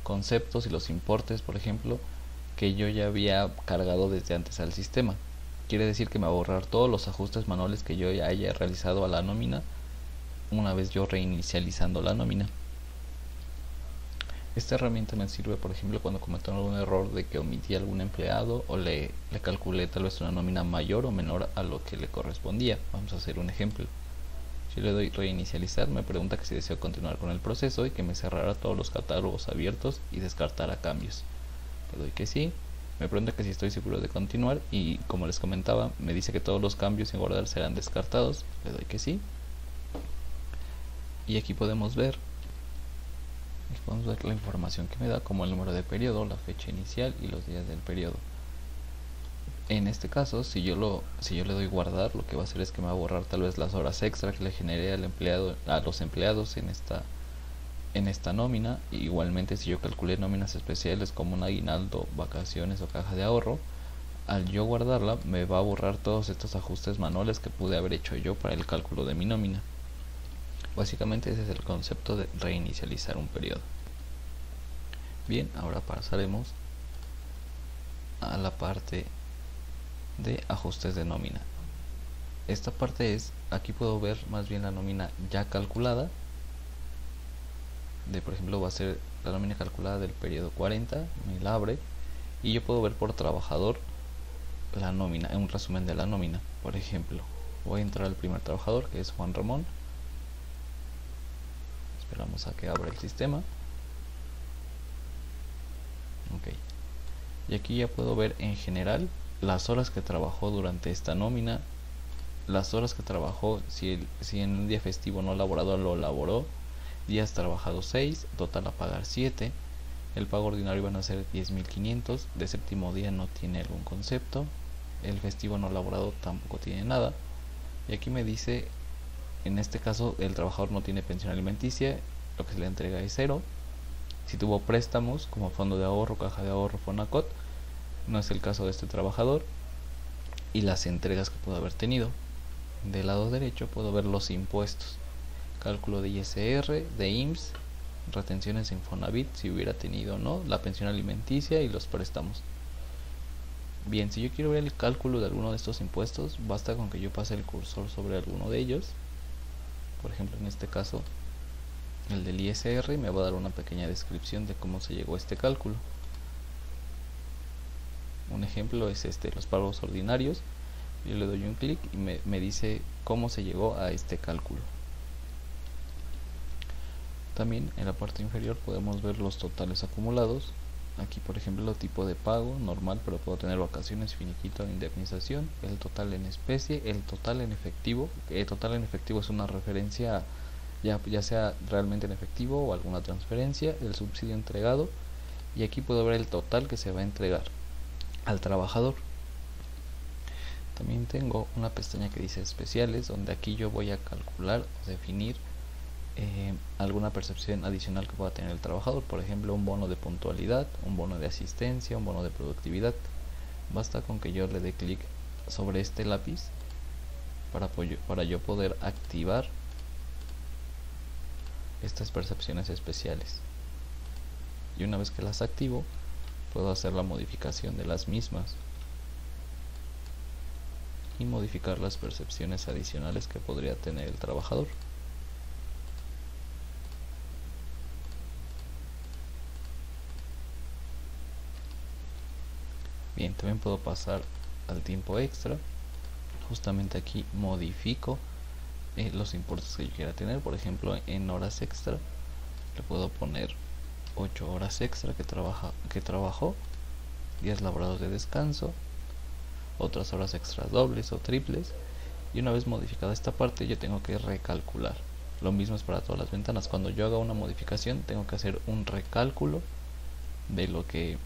conceptos y los importes, por ejemplo, que yo ya había cargado desde antes al sistema. Quiere decir que me va a borrar todos los ajustes manuales que yo ya haya realizado a la nómina una vez yo reinicializando la nómina. Esta herramienta me sirve, por ejemplo, cuando cometo algún error de que omití a algún empleado o le calculé tal vez una nómina mayor o menor a lo que le correspondía. Vamos a hacer un ejemplo. Si le doy reinicializar, me pregunta que si deseo continuar con el proceso y que me cerrara todos los catálogos abiertos y descartara cambios. Le doy que sí. Me pregunta que si estoy seguro de continuar y, como les comentaba, me dice que todos los cambios sin guardar serán descartados. Le doy que sí. Y aquí podemos ver la información que me da, como el número de periodo, la fecha inicial y los días del periodo. En este caso, si yo le doy guardar, lo que va a hacer es que me va a borrar tal vez las horas extra que le generé al empleado, a los empleados en esta nómina. Igualmente, si yo calculé nóminas especiales como un aguinaldo, vacaciones o caja de ahorro, al yo guardarla me va a borrar todos estos ajustes manuales que pude haber hecho yo para el cálculo de mi nómina. Básicamente ese es el concepto de reinicializar un periodo. Bien, ahora pasaremos a la parte de ajustes de nómina. Esta parte es, aquí puedo ver más bien la nómina ya calculada. Por ejemplo, va a ser la nómina calculada del periodo 40, me la abre y yo puedo ver por trabajador la nómina, un resumen de la nómina. Por ejemplo, voy a entrar al primer trabajador, que es Juan Ramón. Esperamos a que abra el sistema. Ok. Y aquí ya puedo ver en general las horas que trabajó durante esta nómina, las horas que trabajó, si en un día festivo no laborado lo laboró, días trabajados 6, total a pagar 7, el pago ordinario van a ser 10.500, de séptimo día no tiene algún concepto, el festivo no laborado tampoco tiene nada, y aquí me dice, en este caso el trabajador no tiene pensión alimenticia, lo que se le entrega es 0, si tuvo préstamos como fondo de ahorro, caja de ahorro, Fonacot, no es el caso de este trabajador, y las entregas que pudo haber tenido. Del lado derecho puedo ver los impuestos, cálculo de ISR, de IMSS, retenciones en Infonavit si hubiera tenido o no, la pensión alimenticia y los préstamos. Bien, si yo quiero ver el cálculo de alguno de estos impuestos, basta con que yo pase el cursor sobre alguno de ellos. Por ejemplo, en este caso, el del ISR me va a dar una pequeña descripción de cómo se llegó a este cálculo. Un ejemplo es los pagos ordinarios. Yo le doy un clic y me dice cómo se llegó a este cálculo. También en la parte inferior podemos ver los totales acumulados. Aquí, por ejemplo, tipo de pago normal, pero puedo tener vacaciones, finiquito, indemnización, el total en especie, el total en efectivo. El total en efectivo es una referencia ya sea realmente en efectivo o alguna transferencia, el subsidio entregado, y aquí puedo ver el total que se va a entregar al trabajador. También tengo una pestaña que dice especiales, donde aquí yo voy a calcular o definir alguna percepción adicional que pueda tener el trabajador. Por ejemplo, un bono de puntualidad, un bono de asistencia, un bono de productividad. Basta con que yo le dé clic sobre este lápiz para yo poder activar estas percepciones especiales, y una vez que las activo puedo hacer la modificación de las mismas y modificar las percepciones adicionales que podría tener el trabajador. Bien, también puedo pasar al tiempo extra. Justamente aquí modifico los importes que yo quiera tener. Por ejemplo, en horas extra le puedo poner 8 horas extra que trabajó, días laborados de descanso, otras horas extras dobles o triples, y una vez modificada esta parte yo tengo que recalcular. Lo mismo es para todas las ventanas. Cuando yo haga una modificación tengo que hacer un recálculo de lo que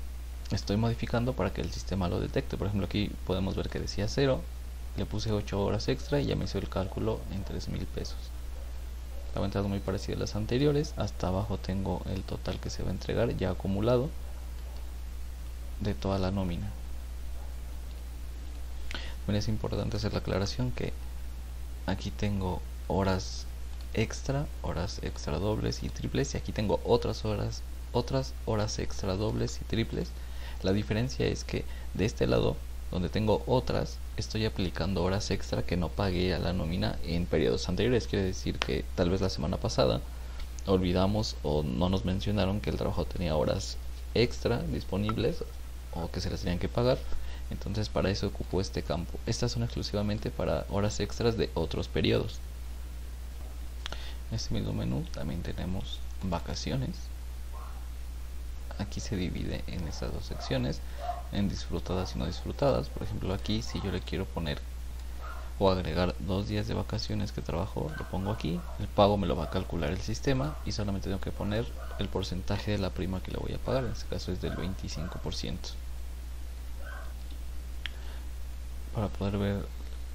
estoy modificando para que el sistema lo detecte. Por ejemplo, aquí podemos ver que decía 0, le puse 8 horas extra y ya me hizo el cálculo en 3,000 pesos. La ventana es muy parecida a las anteriores. Hasta abajo tengo el total que se va a entregar ya acumulado de toda la nómina. También es importante hacer la aclaración que aquí tengo horas extra dobles y triples, y aquí tengo otras horas extra dobles y triples. La diferencia es que de este lado, donde tengo otras, estoy aplicando horas extra que no pagué a la nómina en periodos anteriores. Quiere decir que tal vez la semana pasada olvidamos o no nos mencionaron que el trabajo tenía horas extra disponibles o que se las tenían que pagar. Entonces para eso ocupo este campo. Estas son exclusivamente para horas extras de otros periodos. En este mismo menú también tenemos vacaciones. Aquí se divide en estas dos secciones, en disfrutadas y no disfrutadas. Por ejemplo, aquí si yo le quiero poner o agregar 2 días de vacaciones que trabajo, lo pongo aquí. El pago me lo va a calcular el sistema y solamente tengo que poner el porcentaje de la prima que le voy a pagar. En este caso es del 25%. Para poder ver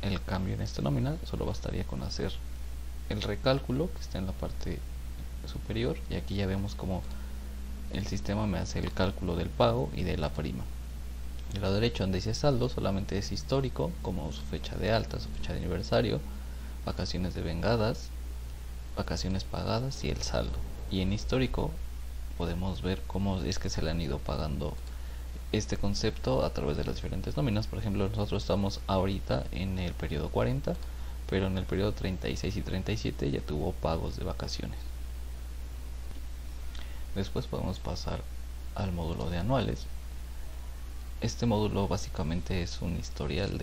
el cambio en esta nómina solo bastaría con hacer el recálculo que está en la parte superior, y aquí ya vemos como el sistema me hace el cálculo del pago y de la prima. Del lado derecho, donde dice saldo, solamente es histórico, como su fecha de alta, su fecha de aniversario, vacaciones devengadas, vacaciones pagadas y el saldo. Y en histórico podemos ver cómo es que se le han ido pagando este concepto a través de las diferentes nóminas. Por ejemplo, nosotros estamos ahorita en el periodo 40, pero en el periodo 36 y 37 ya tuvo pagos de vacaciones. Después podemos pasar al módulo de anuales. Este módulo básicamente es un historial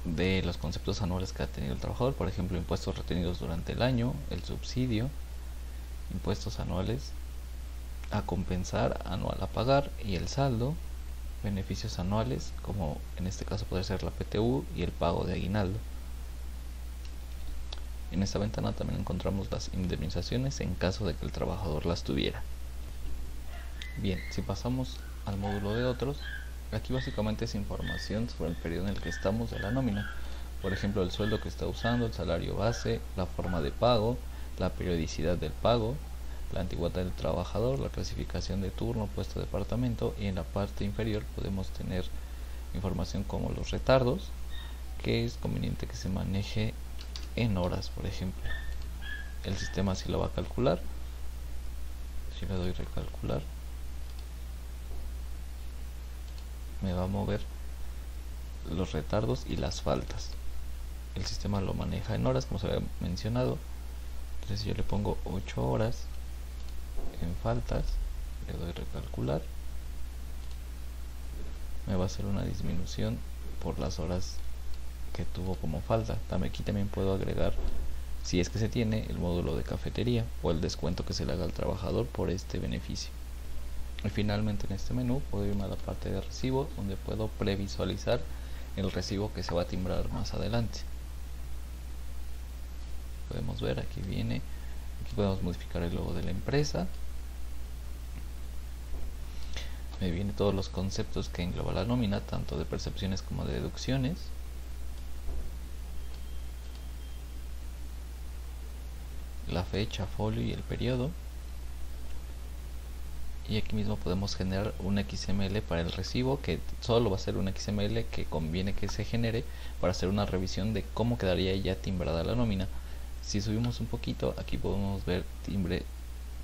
de los conceptos anuales que ha tenido el trabajador. Por ejemplo, impuestos retenidos durante el año, el subsidio, impuestos anuales a compensar, anual a pagar, y el saldo, beneficios anuales, como en este caso puede ser la PTU y el pago de aguinaldo. En esta ventana también encontramos las indemnizaciones en caso de que el trabajador las tuviera. Bien, si pasamos al módulo de otros, aquí básicamente es información sobre el periodo en el que estamos de la nómina. Por ejemplo, el sueldo que está usando, el salario base, la forma de pago, la periodicidad del pago, la antigüedad del trabajador, la clasificación de turno, puesto, departamento, y en la parte inferior podemos tener información como los retardos, que es conveniente que se maneje en horas. Por ejemplo, el sistema así lo va a calcular. Si le doy recalcular, me va a mover los retardos y las faltas. el sistema lo maneja en horas, como se había mencionado. Entonces yo le pongo 8 horas en faltas, le doy recalcular, me va a hacer una disminución por las horas que tuvo como falta. Aquí también puedo agregar, si es que se tiene, el módulo de cafetería o el descuento que se le haga al trabajador por este beneficio. Y finalmente en este menú puedo irme a la parte de recibo, donde puedo previsualizar el recibo que se va a timbrar más adelante. Podemos ver, aquí viene, aquí podemos modificar el logo de la empresa. Me vienen todos los conceptos que engloba la nómina, tanto de percepciones como de deducciones. La fecha, folio y el periodo. Y aquí mismo podemos generar un XML para el recibo, que solo va a ser un XML que conviene que se genere para hacer una revisión de cómo quedaría ya timbrada la nómina. Si subimos un poquito, aquí podemos ver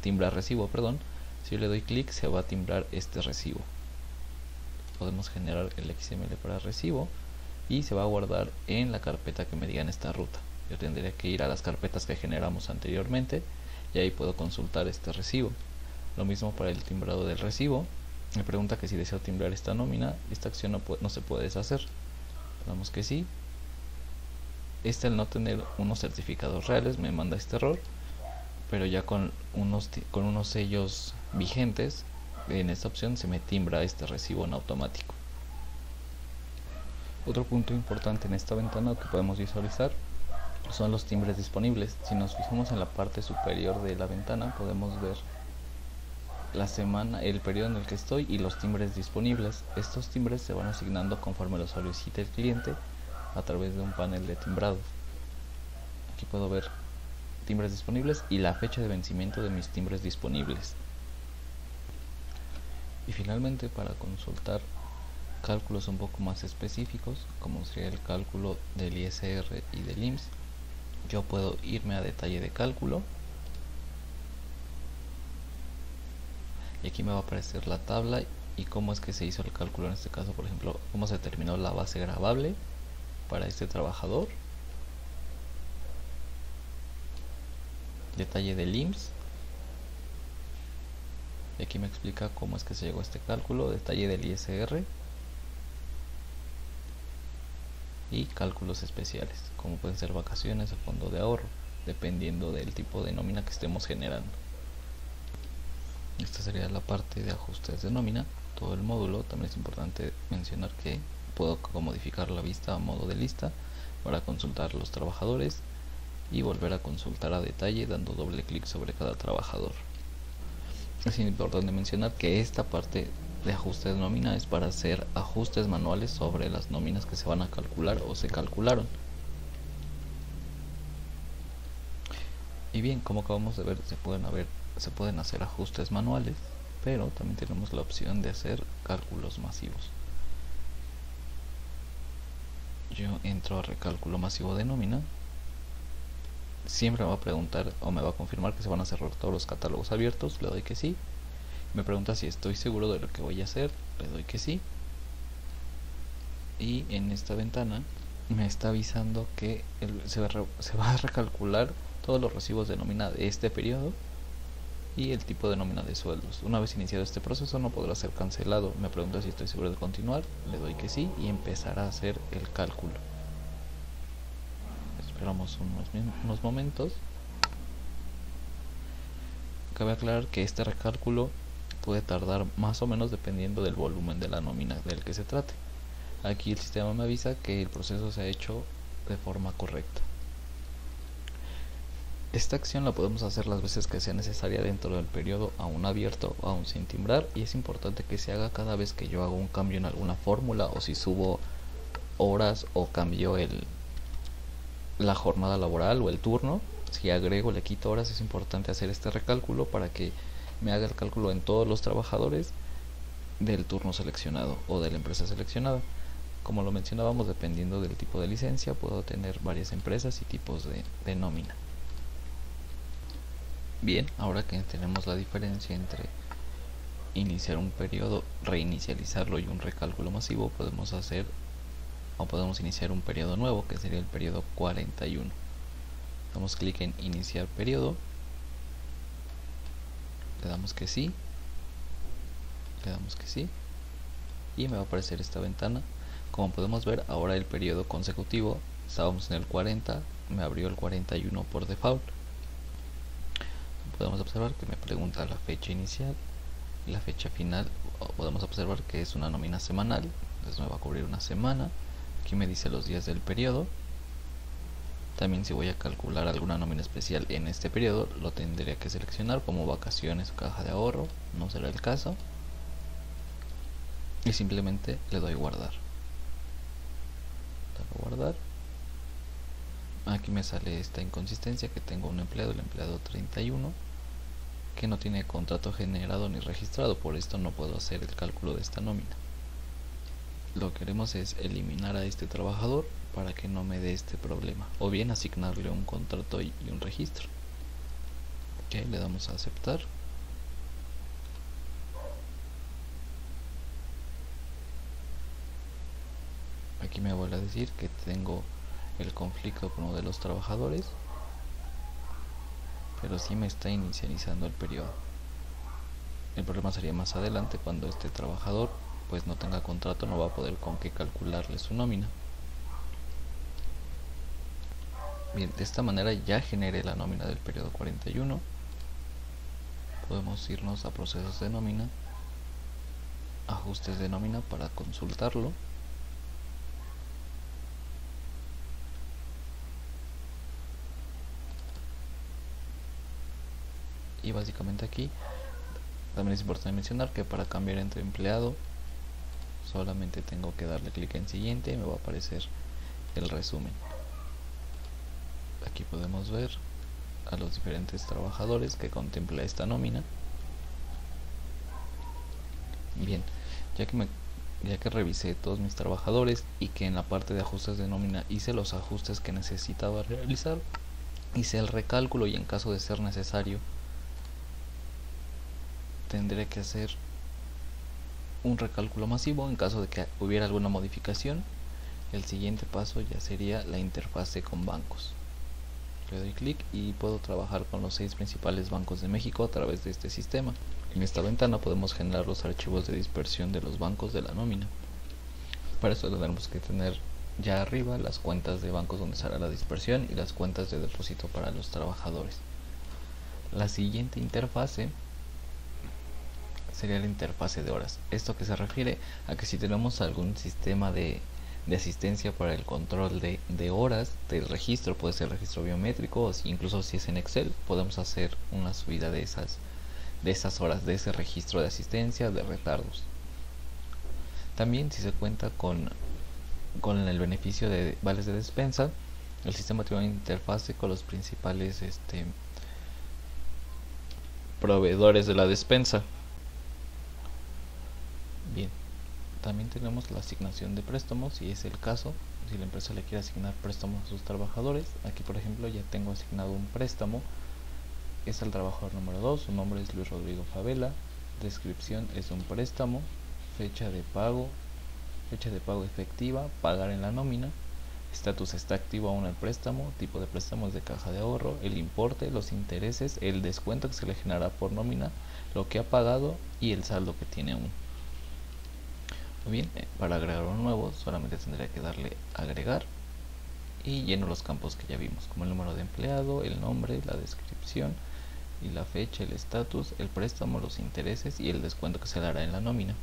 timbrar recibo, perdón. Si yo le doy clic, se va a timbrar este recibo. Podemos generar el XML para recibo y se va a guardar en la carpeta que me diga en esta ruta. Yo tendría que ir a las carpetas que generamos anteriormente y ahí puedo consultar este recibo. Lo mismo para el timbrado del recibo. Me pregunta que si deseo timbrar esta nómina. Esta acción no se puede deshacer. Damos que sí. Al no tener unos certificados reales me manda este error, pero ya con unos sellos vigentes en esta opción se me timbra este recibo en automático. Otro punto importante en esta ventana que podemos visualizar son los timbres disponibles. Si nos fijamos en la parte superior de la ventana, podemos ver la semana, el periodo en el que estoy y los timbres disponibles. Estos timbres se van asignando conforme lo solicite el cliente a través de un panel de timbrado. Aquí puedo ver timbres disponibles y la fecha de vencimiento de mis timbres disponibles. Y finalmente, para consultar cálculos un poco más específicos, como sería el cálculo del ISR y del IMSS, yo puedo irme a detalle de cálculo y aquí me va a aparecer la tabla y cómo es que se hizo el cálculo. En este caso, por ejemplo, cómo se determinó la base gravable para este trabajador, detalle del IMSS, y aquí me explica cómo es que se llegó a este cálculo, detalle del ISR y cálculos especiales, como pueden ser vacaciones o fondo de ahorro, dependiendo del tipo de nómina que estemos generando. Esta sería la parte de ajustes de nómina, todo el módulo. También es importante mencionar que puedo modificar la vista a modo de lista para consultar los trabajadores y volver a consultar a detalle dando doble clic sobre cada trabajador. Es importante mencionar que esta parte de ajuste de nómina es para hacer ajustes manuales sobre las nóminas que se van a calcular o se calcularon. Y bien, como acabamos de ver, se pueden hacer ajustes manuales, pero también tenemos la opción de hacer cálculos masivos. Yo entro a recálculo masivo de nómina. Siempre me va a preguntar o me va a confirmar que se van a cerrar todos los catálogos abiertos. Le doy que sí. Me pregunta si estoy seguro de lo que voy a hacer. Le doy que sí. Y en esta ventana me está avisando que se va a recalcular todos los recibos de nómina de este periodo y el tipo de nómina de sueldos. Una vez iniciado este proceso no podrá ser cancelado. Me pregunta si estoy seguro de continuar. Le doy que sí y empezará a hacer el cálculo. Esperamos unos momentos. Cabe aclarar que este recálculo puede tardar más o menos dependiendo del volumen de la nómina del que se trate. Aquí el sistema me avisa que el proceso se ha hecho de forma correcta. Esta acción la podemos hacer las veces que sea necesaria dentro del periodo aún abierto o aún sin timbrar, y es importante que se haga cada vez que yo hago un cambio en alguna fórmula o si subo horas o cambio la jornada laboral o el turno. Si agrego o le quito horas, es importante hacer este recálculo para que me haga el cálculo en todos los trabajadores del turno seleccionado o de la empresa seleccionada. Como lo mencionábamos, dependiendo del tipo de licencia, puedo tener varias empresas y tipos de nómina. Bien, ahora que tenemos la diferencia entre iniciar un periodo, reinicializarlo y un recálculo masivo, podemos hacer o podemos iniciar un periodo nuevo, que sería el periodo 41. Damos clic en iniciar periodo, le damos que sí, y me va a aparecer esta ventana. Como podemos ver, ahora el periodo consecutivo, estábamos en el 40, me abrió el 41 por default. Podemos observar que me pregunta la fecha inicial y la fecha final. Podemos observar que es una nómina semanal, entonces me va a cubrir una semana. Aquí me dice los días del periodo. También si voy a calcular alguna nómina especial en este periodo, lo tendría que seleccionar como vacaciones o caja de ahorro, no será el caso. Y simplemente le doy guardar. Aquí me sale esta inconsistencia, que tengo un empleado, el empleado 31, que no tiene contrato generado ni registrado, por esto no puedo hacer el cálculo de esta nómina. Lo que queremos es eliminar a este trabajador para que no me dé este problema, o bien asignarle un contrato y un registro. Ok, le damos a aceptar. Aquí me vuelve a decir que tengo el conflicto con uno de los trabajadores, pero sí me está inicializando el periodo. El problema sería más adelante, cuando este trabajador pues no tenga contrato, no va a poder con qué calcularle su nómina. Bien, de esta manera ya generé la nómina del periodo 41. Podemos irnos a procesos de nómina, ajustes de nómina para consultarlo. Y básicamente aquí también es importante mencionar que para cambiar entre empleado solamente tengo que darle clic en siguiente y me va a aparecer el resumen. Aquí podemos ver a los diferentes trabajadores que contempla esta nómina. Bien, ya que revisé todos mis trabajadores y que en la parte de ajustes de nómina hice los ajustes que necesitaba realizar, hice el recálculo y en caso de ser necesario tendré que hacer un recálculo masivo en caso de que hubiera alguna modificación. El siguiente paso ya sería la interfase con bancos. Le doy clic y puedo trabajar con los 6 principales bancos de México a través de este sistema. En esta ventana podemos generar los archivos de dispersión de los bancos de la nómina. Para eso tendremos que tener ya arriba las cuentas de bancos donde se hará la dispersión y las cuentas de depósito para los trabajadores. La siguiente interfase sería la interfase de horas. Esto que se refiere a que si tenemos algún sistema de asistencia para el control de horas del registro, puede ser registro biométrico o incluso si es en Excel, podemos hacer una subida de esas horas, de ese registro de asistencia, de retardos. También si se cuenta con el beneficio de vales de despensa, el sistema tiene una interfase con los principales proveedores de la despensa. Bien, también tenemos la asignación de préstamos, si es el caso, si la empresa le quiere asignar préstamos a sus trabajadores. Aquí por ejemplo ya tengo asignado un préstamo, es al trabajador número 2, su nombre es Luis Rodrigo Favela, descripción es un préstamo, fecha de pago efectiva, pagar en la nómina, estatus está activo aún el préstamo, tipo de préstamo es de caja de ahorro, el importe, los intereses, el descuento que se le generará por nómina, lo que ha pagado y el saldo que tiene aún. Muy bien, para agregar uno nuevo solamente tendría que darle agregar y lleno los campos que ya vimos, como el número de empleado, el nombre, la descripción y la fecha, el estatus, el préstamo, los intereses y el descuento que se dará en la nómina.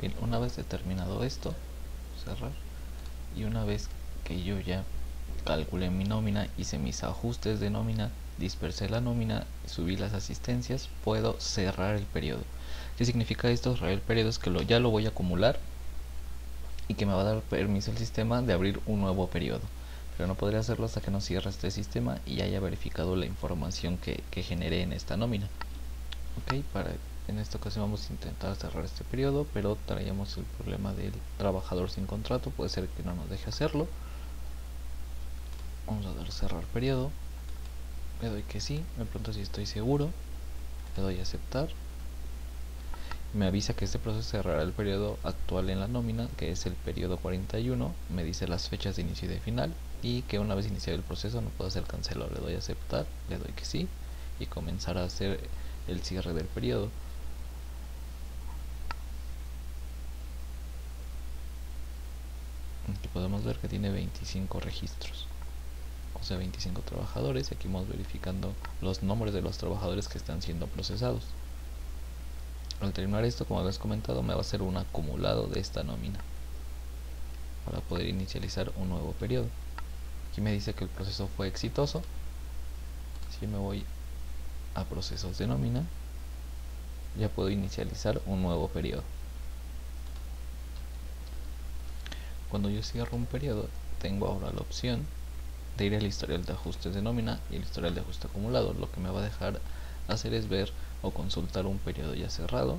Bien, una vez determinado esto, cerrar, y una vez que yo ya calculé mi nómina, hice mis ajustes de nómina, dispersé la nómina, subí las asistencias, puedo cerrar el periodo. ¿Qué significa esto? Cerrar el periodo es que ya lo voy a acumular y que me va a dar permiso el sistema de abrir un nuevo periodo, pero no podré hacerlo hasta que no cierre este sistema y haya verificado la información que generé en esta nómina. Ok, en esta ocasión vamos a intentar cerrar este periodo, pero traíamos el problema del trabajador sin contrato, puede ser que no nos deje hacerlo. Vamos a dar cerrar periodo, le doy que sí, me pregunto si estoy seguro, le doy a aceptar Me avisa que este proceso cerrará el periodo actual en la nómina, que es el periodo 41. Me dice las fechas de inicio y de final, y que una vez iniciado el proceso no puedo hacer cancelar. Le doy a aceptar, le doy que sí, y comenzar a hacer el cierre del periodo. Aquí podemos ver que tiene 25 registros, o sea 25 trabajadores, y aquí vamos verificando los nombres de los trabajadores que están siendo procesados. Al terminar esto, como les he comentado, me va a hacer un acumulado de esta nómina para poder inicializar un nuevo periodo. Aquí me dice que el proceso fue exitoso. Si me voy a procesos de nómina, ya puedo inicializar un nuevo periodo. Cuando yo cierro un periodo, tengo ahora la opción de ir al historial de ajustes de nómina y el historial de ajuste acumulado. Lo que me va a dejar hacer es ver o consultar un periodo ya cerrado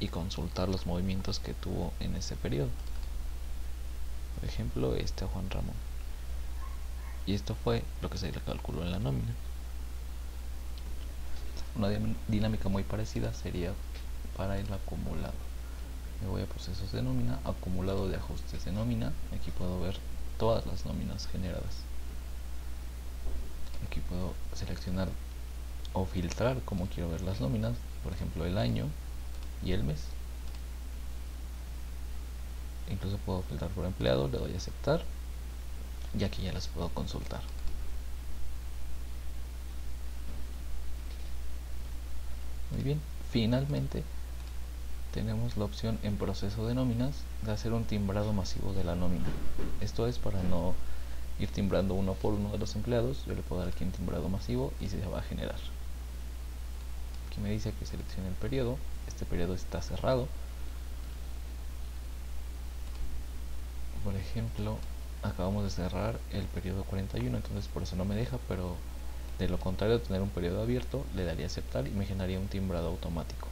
y consultar los movimientos que tuvo en ese periodo. Por ejemplo, a Juan Ramón. Y esto fue lo que se le calculó en la nómina. Una dinámica muy parecida sería para el acumulado. Me voy a procesos de nómina, acumulado de ajustes de nómina. Aquí puedo ver todas las nóminas generadas. Aquí puedo seleccionar o filtrar como quiero ver las nóminas, por ejemplo el año y el mes. Incluso puedo filtrar por empleado, le doy a aceptar y aquí ya las puedo consultar. Muy bien, finalmente tenemos la opción en proceso de nóminas de hacer un timbrado masivo de la nómina. Esto es para no ir timbrando uno por uno de los empleados. Yo le puedo dar aquí en timbrado masivo y se va a generar. Aquí me dice que seleccione el periodo. Este periodo está cerrado. Por ejemplo, acabamos de cerrar el periodo 41, entonces por eso no me deja, pero de lo contrario, de tener un periodo abierto, le daría a aceptar y me generaría un timbrado automático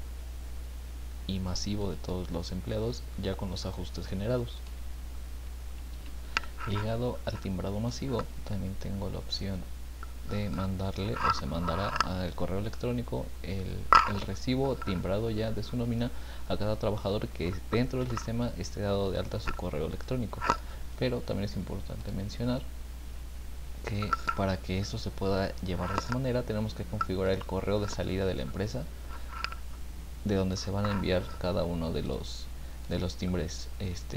y masivo de todos los empleados ya con los ajustes generados. Ligado al timbrado masivo, también tengo la opción de mandarle o se mandará al correo electrónico el recibo timbrado ya de su nómina a cada trabajador que dentro del sistema esté dado de alta su correo electrónico. Pero también es importante mencionar que para que esto se pueda llevar de esa manera tenemos que configurar el correo de salida de la empresa, de donde se van a enviar cada uno de los timbres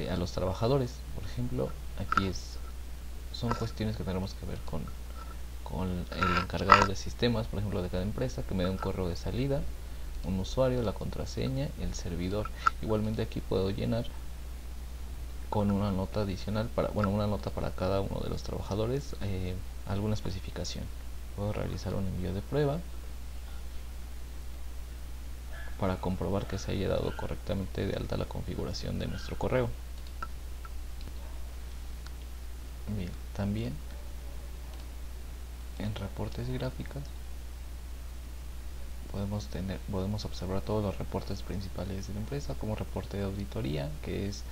a los trabajadores. Por ejemplo, aquí son cuestiones que tenemos que ver con el encargado de sistemas, por ejemplo, de cada empresa, que me dé un correo de salida, un usuario, la contraseña y el servidor. Igualmente aquí puedo llenar con una nota adicional una nota para cada uno de los trabajadores, alguna especificación. Puedo realizar un envío de prueba para comprobar que se haya dado correctamente de alta la configuración de nuestro correo. Bien, también en reportes gráficas podemos observar todos los reportes principales de la empresa, como reporte de auditoría, que es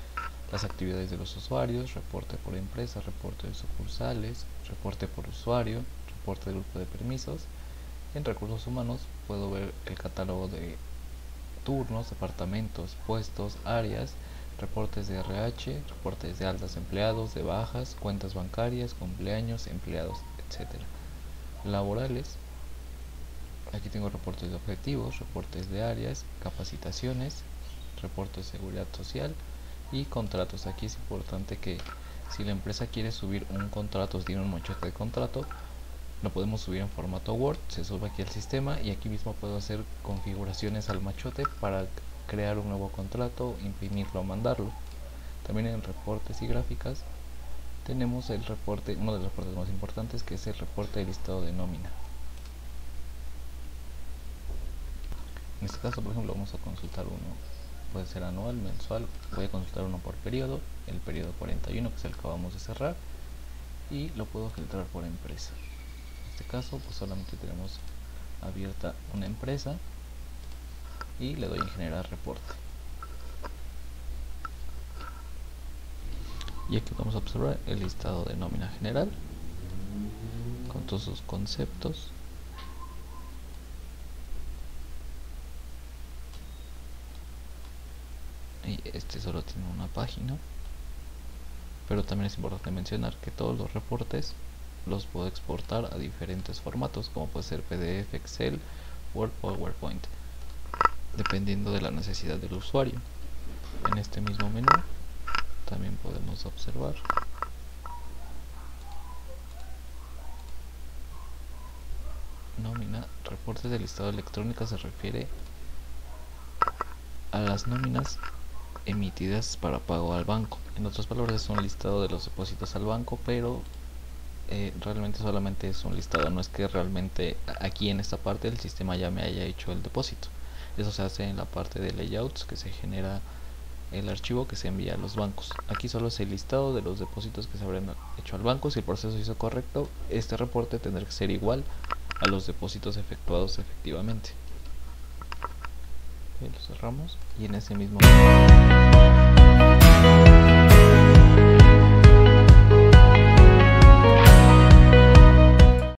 las actividades de los usuarios, reporte por empresa, reporte de sucursales, reporte por usuario, reporte de grupo de permisos. En recursos humanos puedo ver el catálogo de turnos, departamentos, puestos, áreas, reportes de RH, reportes de altas de empleados, de bajas, cuentas bancarias, cumpleaños, empleados, etc. Laborales, aquí tengo reportes de objetivos, reportes de áreas, capacitaciones, reportes de seguridad social y contratos. Aquí es importante que si la empresa quiere subir un contrato, tiene un machote de contrato, lo podemos subir en formato Word, se sube aquí al sistema y aquí mismo puedo hacer configuraciones al machote para crear un nuevo contrato, imprimirlo o mandarlo. También en reportes y gráficas tenemos el reporte, uno de los reportes más importantes, que es el reporte de listado de nómina. En este caso, por ejemplo, vamos a consultar uno, puede ser anual, mensual. Voy a consultar uno por periodo, el periodo 41, que es el que acabamos de cerrar, y lo puedo filtrar por empresa. En este caso, pues solamente tenemos abierta una empresa y le doy en generar reporte. Y aquí vamos a observar el listado de nómina general con todos sus conceptos. y este solo tiene una página. Pero también es importante mencionar que todos los reportes los puedo exportar a diferentes formatos, como puede ser PDF, Excel, Word, PowerPoint, dependiendo de la necesidad del usuario. En este mismo menú también podemos observar nómina, reportes del listado electrónico. Se refiere a las nóminas emitidas para pago al banco. En otras palabras, es un listado de los depósitos al banco, pero realmente solamente es un listado. No es que realmente aquí en esta parte del sistema ya me haya hecho el depósito. Eso se hace en la parte de layouts, que se genera el archivo que se envía a los bancos. Aquí solo es el listado de los depósitos que se habrán hecho al banco. Si el proceso se hizo correcto, este reporte tendrá que ser igual a los depósitos efectuados efectivamente. Okay, lo cerramos y en ese mismo